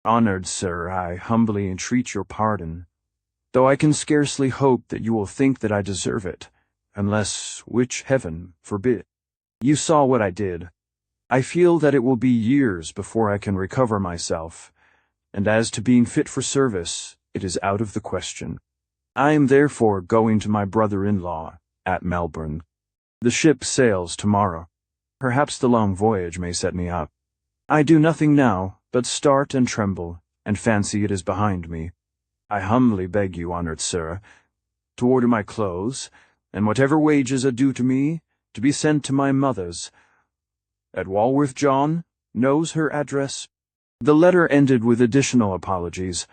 "Honored Sir, I humbly entreat your pardon, though I can scarcely hope that you will think that I deserve it, unless, which Heaven forbid, you saw what I did. I feel that it will be years before I can recover myself, and as to being fit for service, it is out of the question. I am therefore going to my brother-in-law at Melbourne. The ship sails tomorrow. Perhaps the long voyage may set me up. I do nothing now but start and tremble, and fancy it is behind me. I humbly beg you, honored sir, to order my clothes, and whatever wages are due to me, to be sent to my mother's, at Walworth. John knows her address." The letter ended with additional apologies,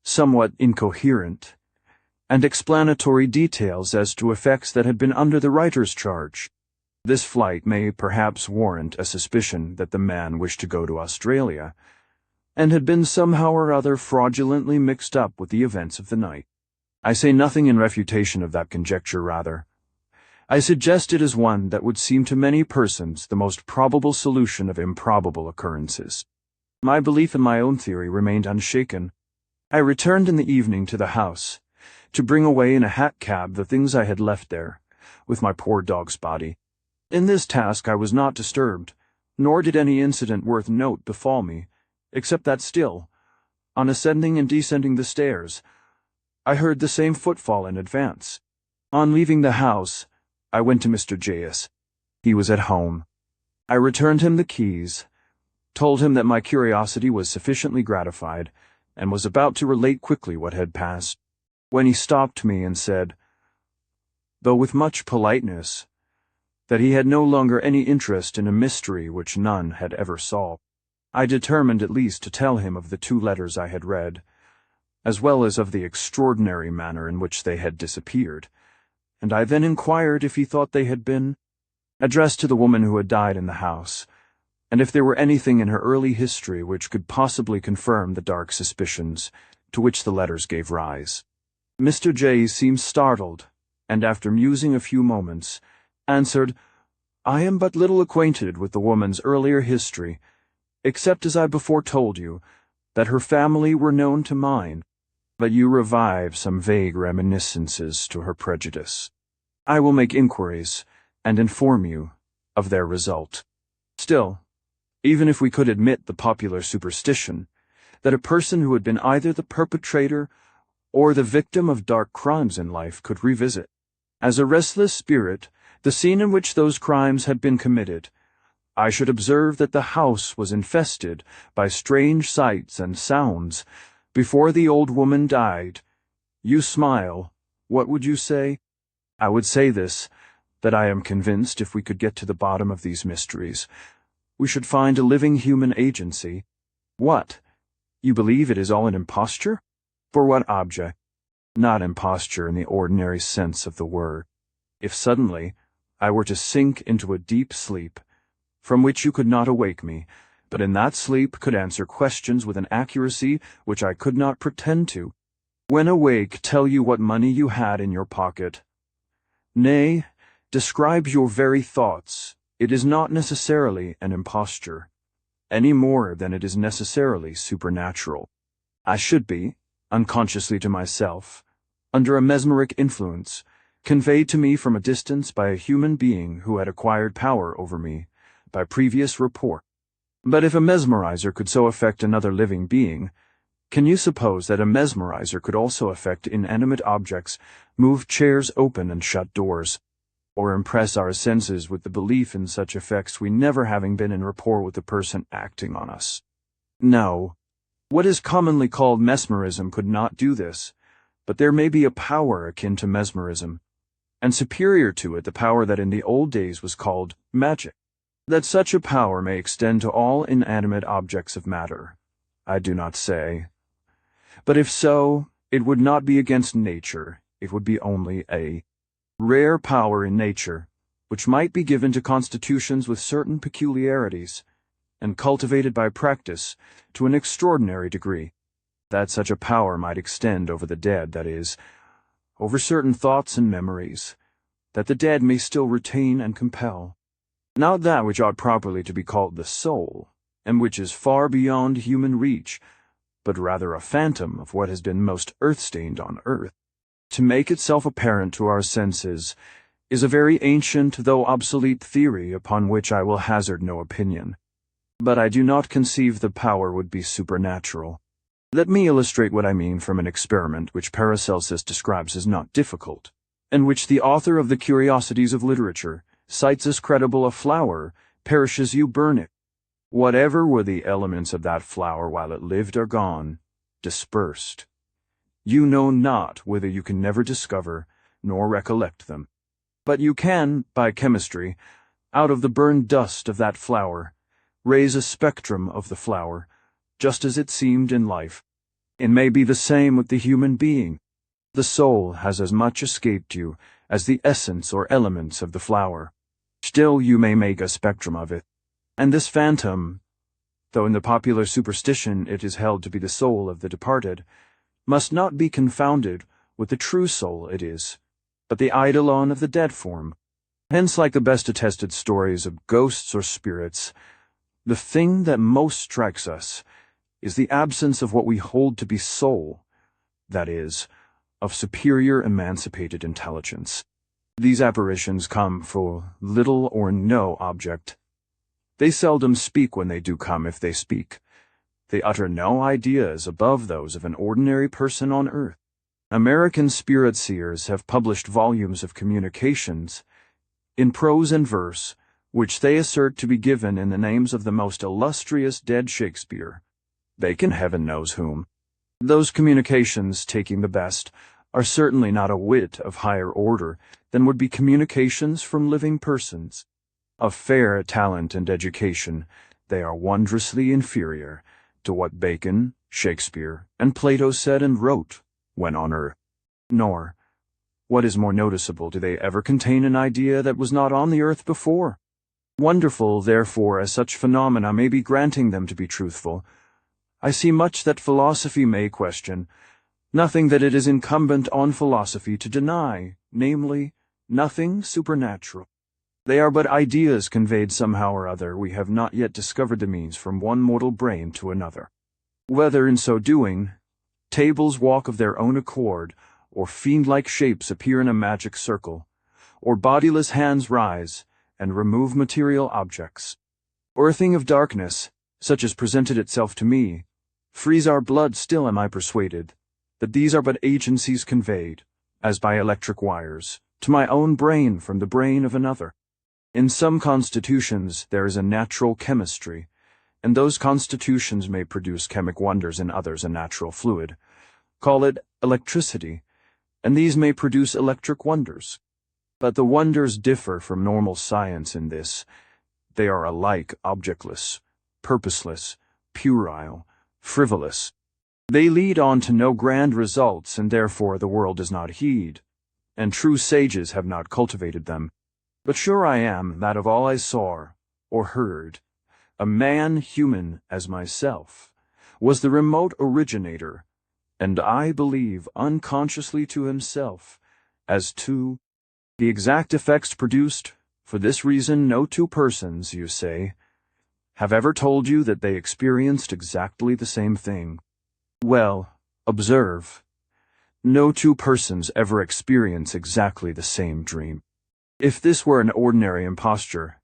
somewhat incoherent, and explanatory details as to effects that had been under the writer's charge. This flight may perhaps warrant a suspicion that the man wished to go to Australia, and had been somehow or other fraudulently mixed up with the events of the night. I say nothing in refutation of that conjecture. Rather, I suggest it as one that would seem to many persons the most probable solution of improbable occurrences. My belief in my own theory remained unshaken. I returned in the evening to the house, to bring away in a hack cab the things I had left there, with my poor dog's body. In this task I was not disturbed, nor did any incident worth note befall me, except that still, on ascending and descending the stairs, I heard the same footfall in advance. On leaving the house, I went to Mr. J.S. He was at home. I returned him the keys, told him that my curiosity was sufficiently gratified, and was about to relate quickly what had passed, when he stopped me and said, though with much politeness, that he had no longer any interest in a mystery which none had ever solved. I determined at least to tell him of the 2 letters I had read, as well as of the extraordinary manner in which they had disappeared, and I then inquired if he thought they had been addressed to the woman who had died in the house, and if there were anything in her early history which could possibly confirm the dark suspicions to which the letters gave rise. Mr. J. seemed startled, and after musing a few moments, answered, "I am but little acquainted with the woman's earlier history, except as I before told you, that her family were known to mine, but you revive some vague reminiscences to her prejudice. I will make inquiries, and inform you of their result. Still, even if we could admit the popular superstition that a person who had been either the perpetrator or the victim of dark crimes in life could revisit, as a restless spirit, the scene in which those crimes had been committed, I should observe that the house was infested by strange sights and sounds before the old woman died. You smile. What would you say? I would say this, that I am convinced if we could get to the bottom of these mysteries, we should find a living human agency. What? You believe it is all an imposture? For what object? Not imposture in the ordinary sense of the word. If suddenly I were to sink into a deep sleep, from which you could not awake me, but in that sleep could answer questions with an accuracy which I could not pretend to, when awake tell you what money you had in your pocket, nay, describe your very thoughts, it is not necessarily an imposture, any more than it is necessarily supernatural. I should be, unconsciously to myself, under a mesmeric influence, conveyed to me from a distance by a human being who had acquired power over me, by previous report. But if a mesmerizer could so affect another living being, can you suppose that a mesmerizer could also affect inanimate objects, move chairs open and shut doors, or impress our senses with the belief in such effects, we never having been in rapport with the person acting on us? No. What is commonly called mesmerism could not do this, but there may be a power akin to mesmerism, and superior to it the power that in the old days was called magic. That such a power may extend to all inanimate objects of matter, I do not say. But if so, it would not be against nature, it would be only a rare power in nature, which might be given to constitutions with certain peculiarities, and cultivated by practice to an extraordinary degree. That such a power might extend over the dead, that is, over certain thoughts and memories, that the dead may still retain and compel. Not that which ought properly to be called the soul, and which is far beyond human reach, but rather a phantom of what has been most earth-stained on earth. To make itself apparent to our senses is a very ancient though obsolete theory upon which I will hazard no opinion. But I do not conceive the power would be supernatural. Let me illustrate what I mean from an experiment which Paracelsus describes as not difficult, and which the author of the Curiosities of Literature cites as credible. A flower perishes, you burn it. Whatever were the elements of that flower while it lived are gone, dispersed. You know not whither you can never discover, nor recollect them. But you can, by chemistry, out of the burned dust of that flower, raise a spectrum of the flower, just as it seemed in life. It may be the same with the human being. The soul has as much escaped you as the essence or elements of the flower. Still you may make a spectrum of it. And this phantom, though in the popular superstition it is held to be the soul of the departed, must not be confounded with the true soul it is, but the eidolon of the dead form. Hence, like the best attested stories of ghosts or spirits, the thing that most strikes us is the absence of what we hold to be soul, that is, of superior emancipated intelligence. These apparitions come for little or no object. They seldom speak when they do come, if they speak. They utter no ideas above those of an ordinary person on earth. American spirit seers have published volumes of communications, in prose and verse, which they assert to be given in the names of the most illustrious dead Shakespeare, Bacon, heaven knows whom. Those communications, taking the best, are certainly not a whit of higher order than would be communications from living persons. Of fair talent and education, they are wondrously inferior to what Bacon, Shakespeare, and Plato said and wrote when on earth. Nor, what is more noticeable, do they ever contain an idea that was not on the earth before. Wonderful, therefore, as such phenomena may be, granting them to be truthful, I see much that philosophy may question, nothing that it is incumbent on philosophy to deny, namely, nothing supernatural. They are but ideas conveyed somehow or other. We have not yet discovered the means from one mortal brain to another. Whether, in so doing, tables walk of their own accord, or fiend-like shapes appear in a magic circle, or bodiless hands rise and remove material objects, or a thing of darkness, such as presented itself to me, freeze our blood, still am I persuaded that these are but agencies conveyed, as by electric wires, to my own brain from the brain of another. In some constitutions there is a natural chemistry, and those constitutions may produce chemic wonders, in others a natural fluid. Call it electricity, and these may produce electric wonders. But the wonders differ from normal science in this: they are alike objectless, purposeless, puerile, frivolous. They lead on to no grand results, and therefore the world does not heed, and true sages have not cultivated them. But sure I am that of all I saw or heard, a man human as myself was the remote originator, and I believe unconsciously to himself, as to the exact effects produced. For this reason no two persons, you say, have ever told you that they experienced exactly the same thing. Well, observe, no two persons ever experience exactly the same dream. If this were an ordinary imposture,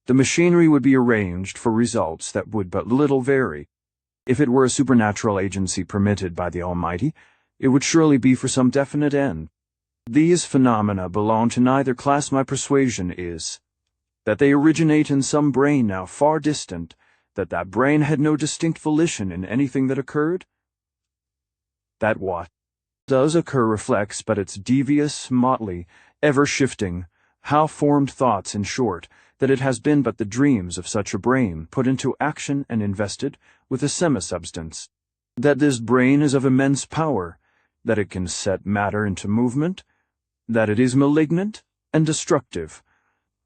the machinery would be arranged for results that would but little vary. If it were a supernatural agency permitted by the Almighty, it would surely be for some definite end. These phenomena belong to neither class. My persuasion is that they originate in some brain now far distant, that brain had no distinct volition in anything that occurred, that what does occur reflects but its devious, motley, ever-shifting, how-formed thoughts, in short, that it has been but the dreams of such a brain put into action and invested with a semi-substance, that this brain is of immense power, that it can set matter into movement, that it is malignant and destructive.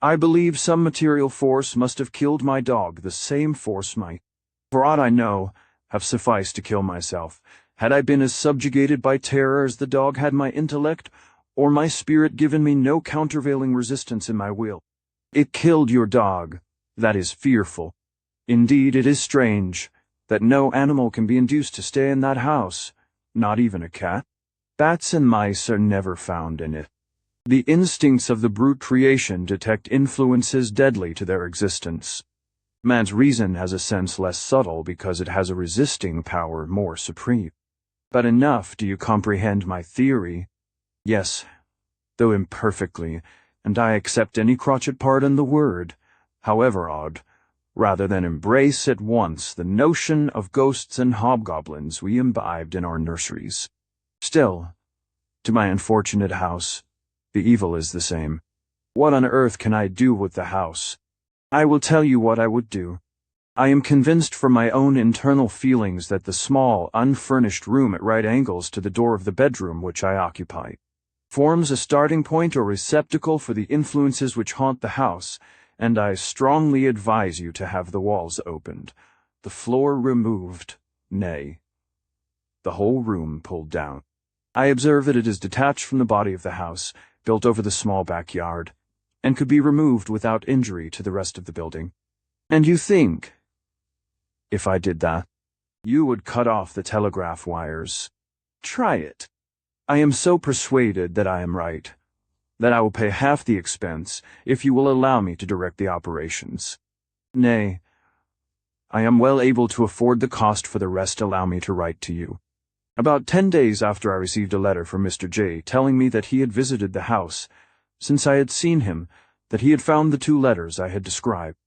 I believe some material force must have killed my dog. The same force might, for aught I know, have sufficed to kill myself, had I been as subjugated by terror as the dog had my intellect, or my spirit given me no countervailing resistance in my will. It killed your dog. That is fearful. Indeed, it is strange that no animal can be induced to stay in that house, not even a cat. Bats and mice are never found in it. The instincts of the brute creation detect influences deadly to their existence. Man's reason has a sense less subtle because it has a resisting power more supreme. But enough, do you comprehend my theory? Yes, though imperfectly, and I accept any crotchet part in the word, however odd, rather than embrace at once the notion of ghosts and hobgoblins we imbibed in our nurseries. Still, to my unfortunate house, the evil is the same. What on earth can I do with the house? I will tell you what I would do. I am convinced from my own internal feelings that the small, unfurnished room at right angles to the door of the bedroom which I occupy forms a starting point or receptacle for the influences which haunt the house, and I strongly advise you to have the walls opened, the floor removed, nay, the whole room pulled down. I observe that it is detached from the body of the house, built over the small backyard, and could be removed without injury to the rest of the building. And you think, if I did that, you would cut off the telegraph wires. Try it. I am so persuaded that I am right, that I will pay half the expense if you will allow me to direct the operations. Nay, I am well able to afford the cost. For the rest, allow me to write to you. About 10 days after I received a letter from Mr. J. telling me that he had visited the house, since I had seen him, that he had found the 2 letters I had described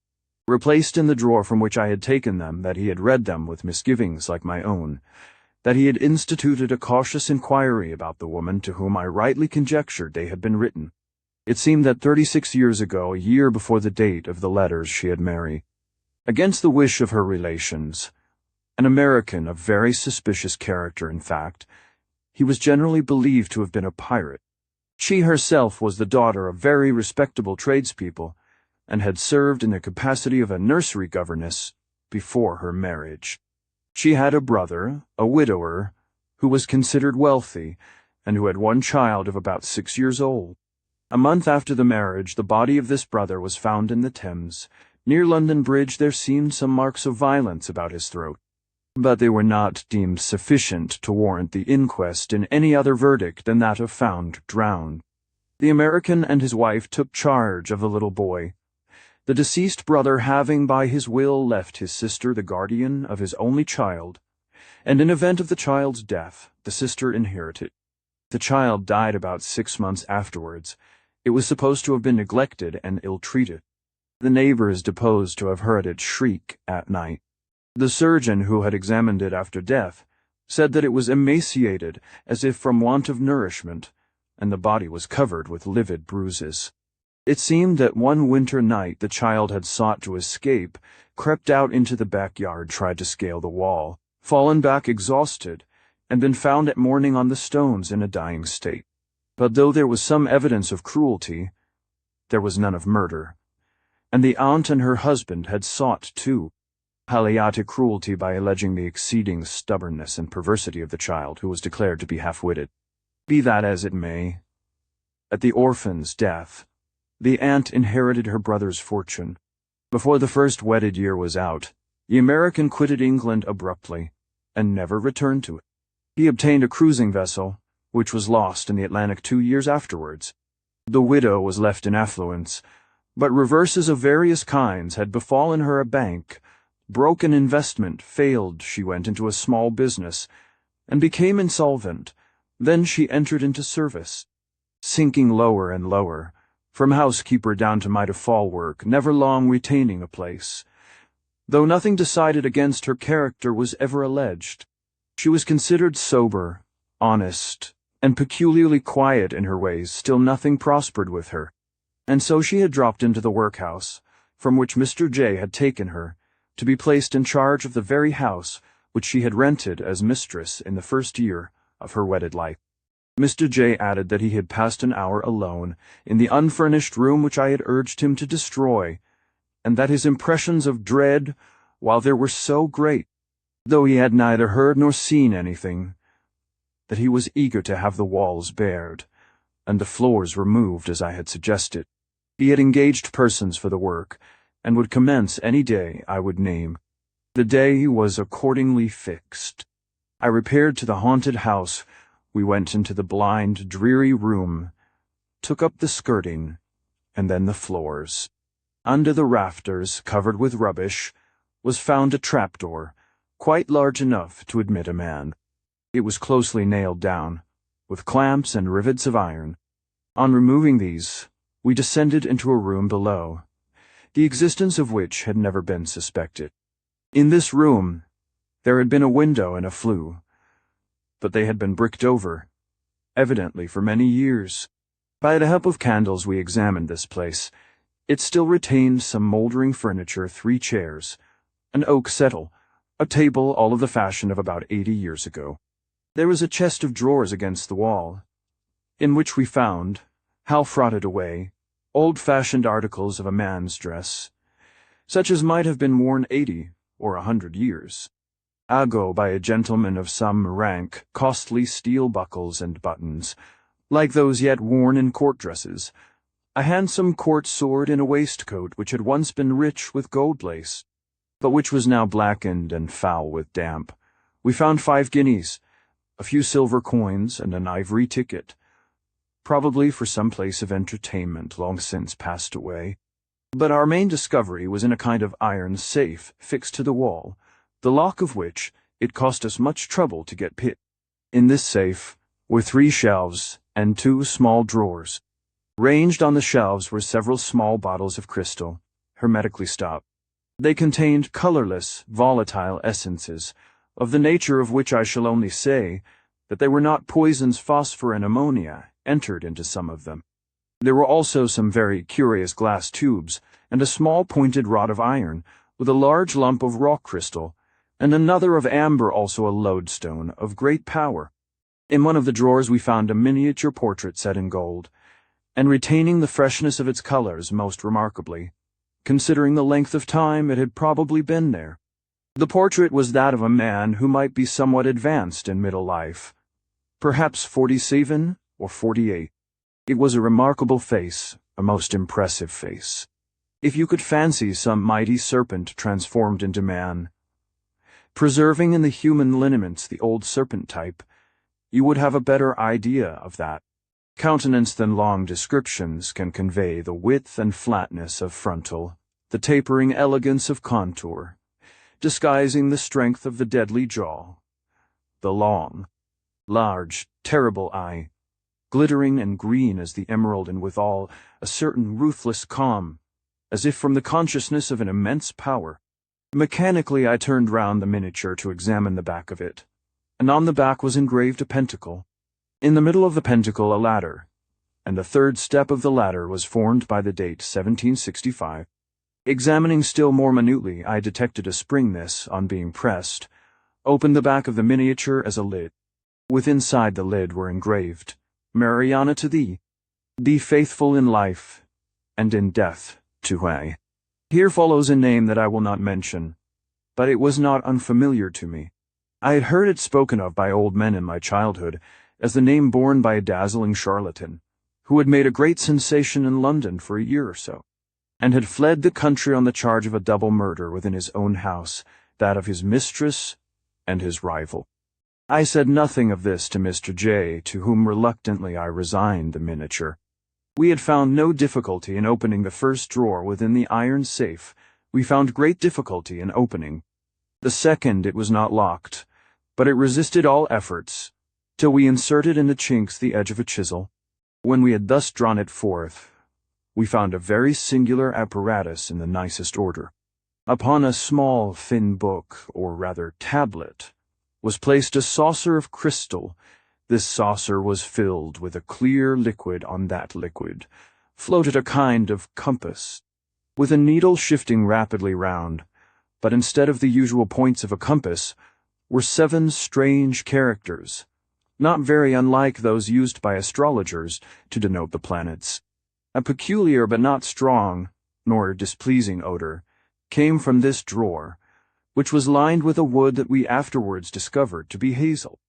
replaced in the drawer from which I had taken them, that he had read them with misgivings like my own, that he had instituted a cautious inquiry about the woman to whom I rightly conjectured they had been written. It seemed that 36 years ago, a year before the date of the letters, she had married, against the wish of her relations, an American of very suspicious character. In fact, he was generally believed to have been a pirate. She herself was the daughter of very respectable tradespeople, and had served in the capacity of a nursery governess before her marriage. She had a brother, a widower, who was considered wealthy, and who had one child of about 6 years old. A month after the marriage, the body of this brother was found in the Thames. Near London Bridge there seemed some marks of violence about his throat, but they were not deemed sufficient to warrant the inquest in any other verdict than that of found drowned. The American and his wife took charge of the little boy, the deceased brother having by his will left his sister the guardian of his only child, and in event of the child's death, the sister inherited. The child died about 6 months afterwards. It was supposed to have been neglected and ill-treated. The neighbors deposed to have heard it shriek at night. The surgeon who had examined it after death said that it was emaciated as if from want of nourishment, and the body was covered with livid bruises. It seemed that one winter night the child had sought to escape, crept out into the backyard, tried to scale the wall, fallen back exhausted, and been found at morning on the stones in a dying state. But though there was some evidence of cruelty, there was none of murder, and the aunt and her husband had sought to palliate cruelty by alleging the exceeding stubbornness and perversity of the child, who was declared to be half-witted. Be that as it may, at the orphan's death, the aunt inherited her brother's fortune. Before the first wedded year was out, the American quitted England abruptly and never returned to it. He obtained a cruising vessel, which was lost in the Atlantic 2 years afterwards. The widow was left in affluence, but reverses of various kinds had befallen her. A bank, broken investment failed, she went into a small business, and became insolvent. Then she entered into service, sinking lower and lower, from housekeeper down to maid-of-all work, never long retaining a place. Though nothing decided against her character was ever alleged, she was considered sober, honest, and peculiarly quiet in her ways. Still nothing prospered with her, and so she had dropped into the workhouse, from which Mr. J. had taken her, to be placed in charge of the very house which she had rented as mistress in the first year of her wedded life. Mr. J. added that he had passed an hour alone in the unfurnished room which I had urged him to destroy, and that his impressions of dread, while they were so great, though he had neither heard nor seen anything, that he was eager to have the walls bared, and the floors removed as I had suggested. He had engaged persons for the work, and would commence any day I would name. The day was accordingly fixed. I repaired to the haunted house. We went into the blind, dreary room, took up the skirting, and then the floors. Under the rafters, covered with rubbish, was found a trapdoor, quite large enough to admit a man. It was closely nailed down, with clamps and rivets of iron. On removing these, we descended into a room below, the existence of which had never been suspected. In this room, there had been a window and a flue, but they had been bricked over, evidently for many years. By the help of candles we examined this place. It still retained some mouldering furniture, 3 chairs, an oak settle, a table, all of the fashion of about 80 years ago. There was a chest of drawers against the wall, in which we found, half rotted away, old-fashioned articles of a man's dress, such as might have been worn 80 or 100 years. Ago by a gentleman of some rank, costly steel buckles and buttons, like those yet worn in court dresses, a handsome court sword in a waistcoat which had once been rich with gold lace, but which was now blackened and foul with damp. We found 5 guineas, a few silver coins, and an ivory ticket, probably for some place of entertainment long since passed away. But our main discovery was in a kind of iron safe fixed to the wall, the lock of which it cost us much trouble to get pit. In this safe were 3 shelves and 2 small drawers. Ranged on the shelves were several small bottles of crystal, hermetically stopped. They contained colorless, volatile essences, of the nature of which I shall only say that they were not poisons. Phosphor and ammonia entered into some of them. There were also some very curious glass tubes, and a small pointed rod of iron, with a large lump of rock crystal, and another of amber, also a lodestone of great power. In one of the drawers we found a miniature portrait set in gold, and retaining the freshness of its colors most remarkably, considering the length of time it had probably been there. The portrait was that of a man who might be somewhat advanced in middle life, perhaps 47 or 48. It was a remarkable face, a most impressive face. If you could fancy some mighty serpent transformed into man, preserving in the human lineaments the old serpent type, you would have a better idea of that countenance than long descriptions can convey. The width and flatness of frontal, the tapering elegance of contour, disguising the strength of the deadly jaw, the long, large, terrible eye, glittering and green as the emerald, and withal a certain ruthless calm, as if from the consciousness of an immense power. Mechanically I turned round the miniature to examine the back of it, and on the back was engraved a pentacle. In the middle of the pentacle a ladder, and the third step of the ladder was formed by the date 1765. Examining still more minutely, I detected a spring. This, on being pressed, opened the back of the miniature as a lid. Within the lid were engraved, "Mariana to thee. Be faithful in life, and in death to I." Here follows a name that I will not mention, but it was not unfamiliar to me. I had heard it spoken of by old men in my childhood as the name borne by a dazzling charlatan, who had made a great sensation in London for a year or so, and had fled the country on the charge of a double murder within his own house, that of his mistress and his rival. I said nothing of this to Mr. J., to whom reluctantly I resigned the miniature. We had found no difficulty in opening the first drawer within the iron safe. We found great difficulty in opening the second. It was not locked, but it resisted all efforts, till we inserted in the chinks the edge of a chisel. When we had thus drawn it forth, we found a very singular apparatus in the nicest order. Upon a small, thin book, or rather tablet, was placed a saucer of crystal. This saucer was filled with a clear liquid. On that liquid floated a kind of compass, with a needle shifting rapidly round, but instead of the usual points of a compass were 7 strange characters, not very unlike those used by astrologers to denote the planets. A peculiar but not strong, nor displeasing odor came from this drawer, which was lined with a wood that we afterwards discovered to be hazel.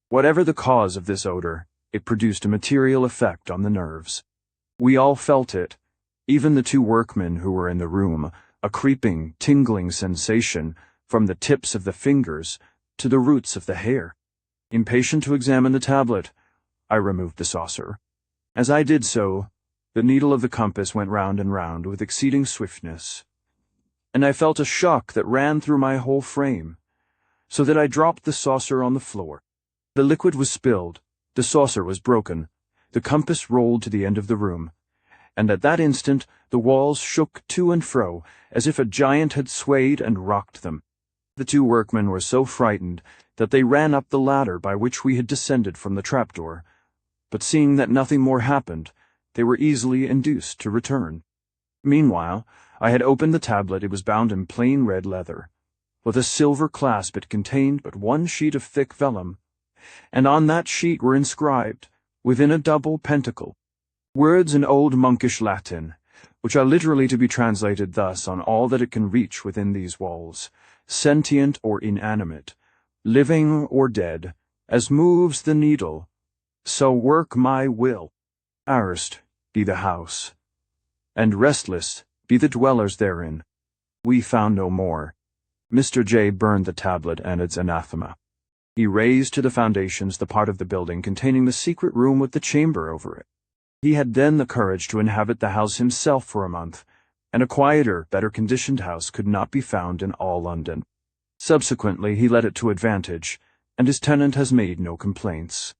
Whatever the cause of this odor, it produced a material effect on the nerves. We all felt it, even the 2 workmen who were in the room, a creeping, tingling sensation from the tips of the fingers to the roots of the hair. Impatient to examine the tablet, I removed the saucer. As I did so, the needle of the compass went round and round with exceeding swiftness, and I felt a shock that ran through my whole frame, so that I dropped the saucer on the floor. The liquid was spilled, the saucer was broken, the compass rolled to the end of the room, and at that instant the walls shook to and fro as if a giant had swayed and rocked them. The 2 workmen were so frightened that they ran up the ladder by which we had descended from the trapdoor, but seeing that nothing more happened, they were easily induced to return. Meanwhile, I had opened the tablet. It was bound in plain red leather. With a silver clasp it contained but 1 sheet of thick vellum, and on that sheet were inscribed, within a double pentacle, words in old monkish Latin, which are literally to be translated thus on all that it can reach within these walls: sentient or inanimate, living or dead, as moves the needle, so work my will. Arst be the house, and restless be the dwellers therein. We found no more. Mr. J. burned the tablet and its anathema. He razed to the foundations the part of the building containing the secret room with the chamber over it. He had then the courage to inhabit the house himself for a month, and a quieter, better-conditioned house could not be found in all London. Subsequently he let it to advantage, and his tenant has made no complaints.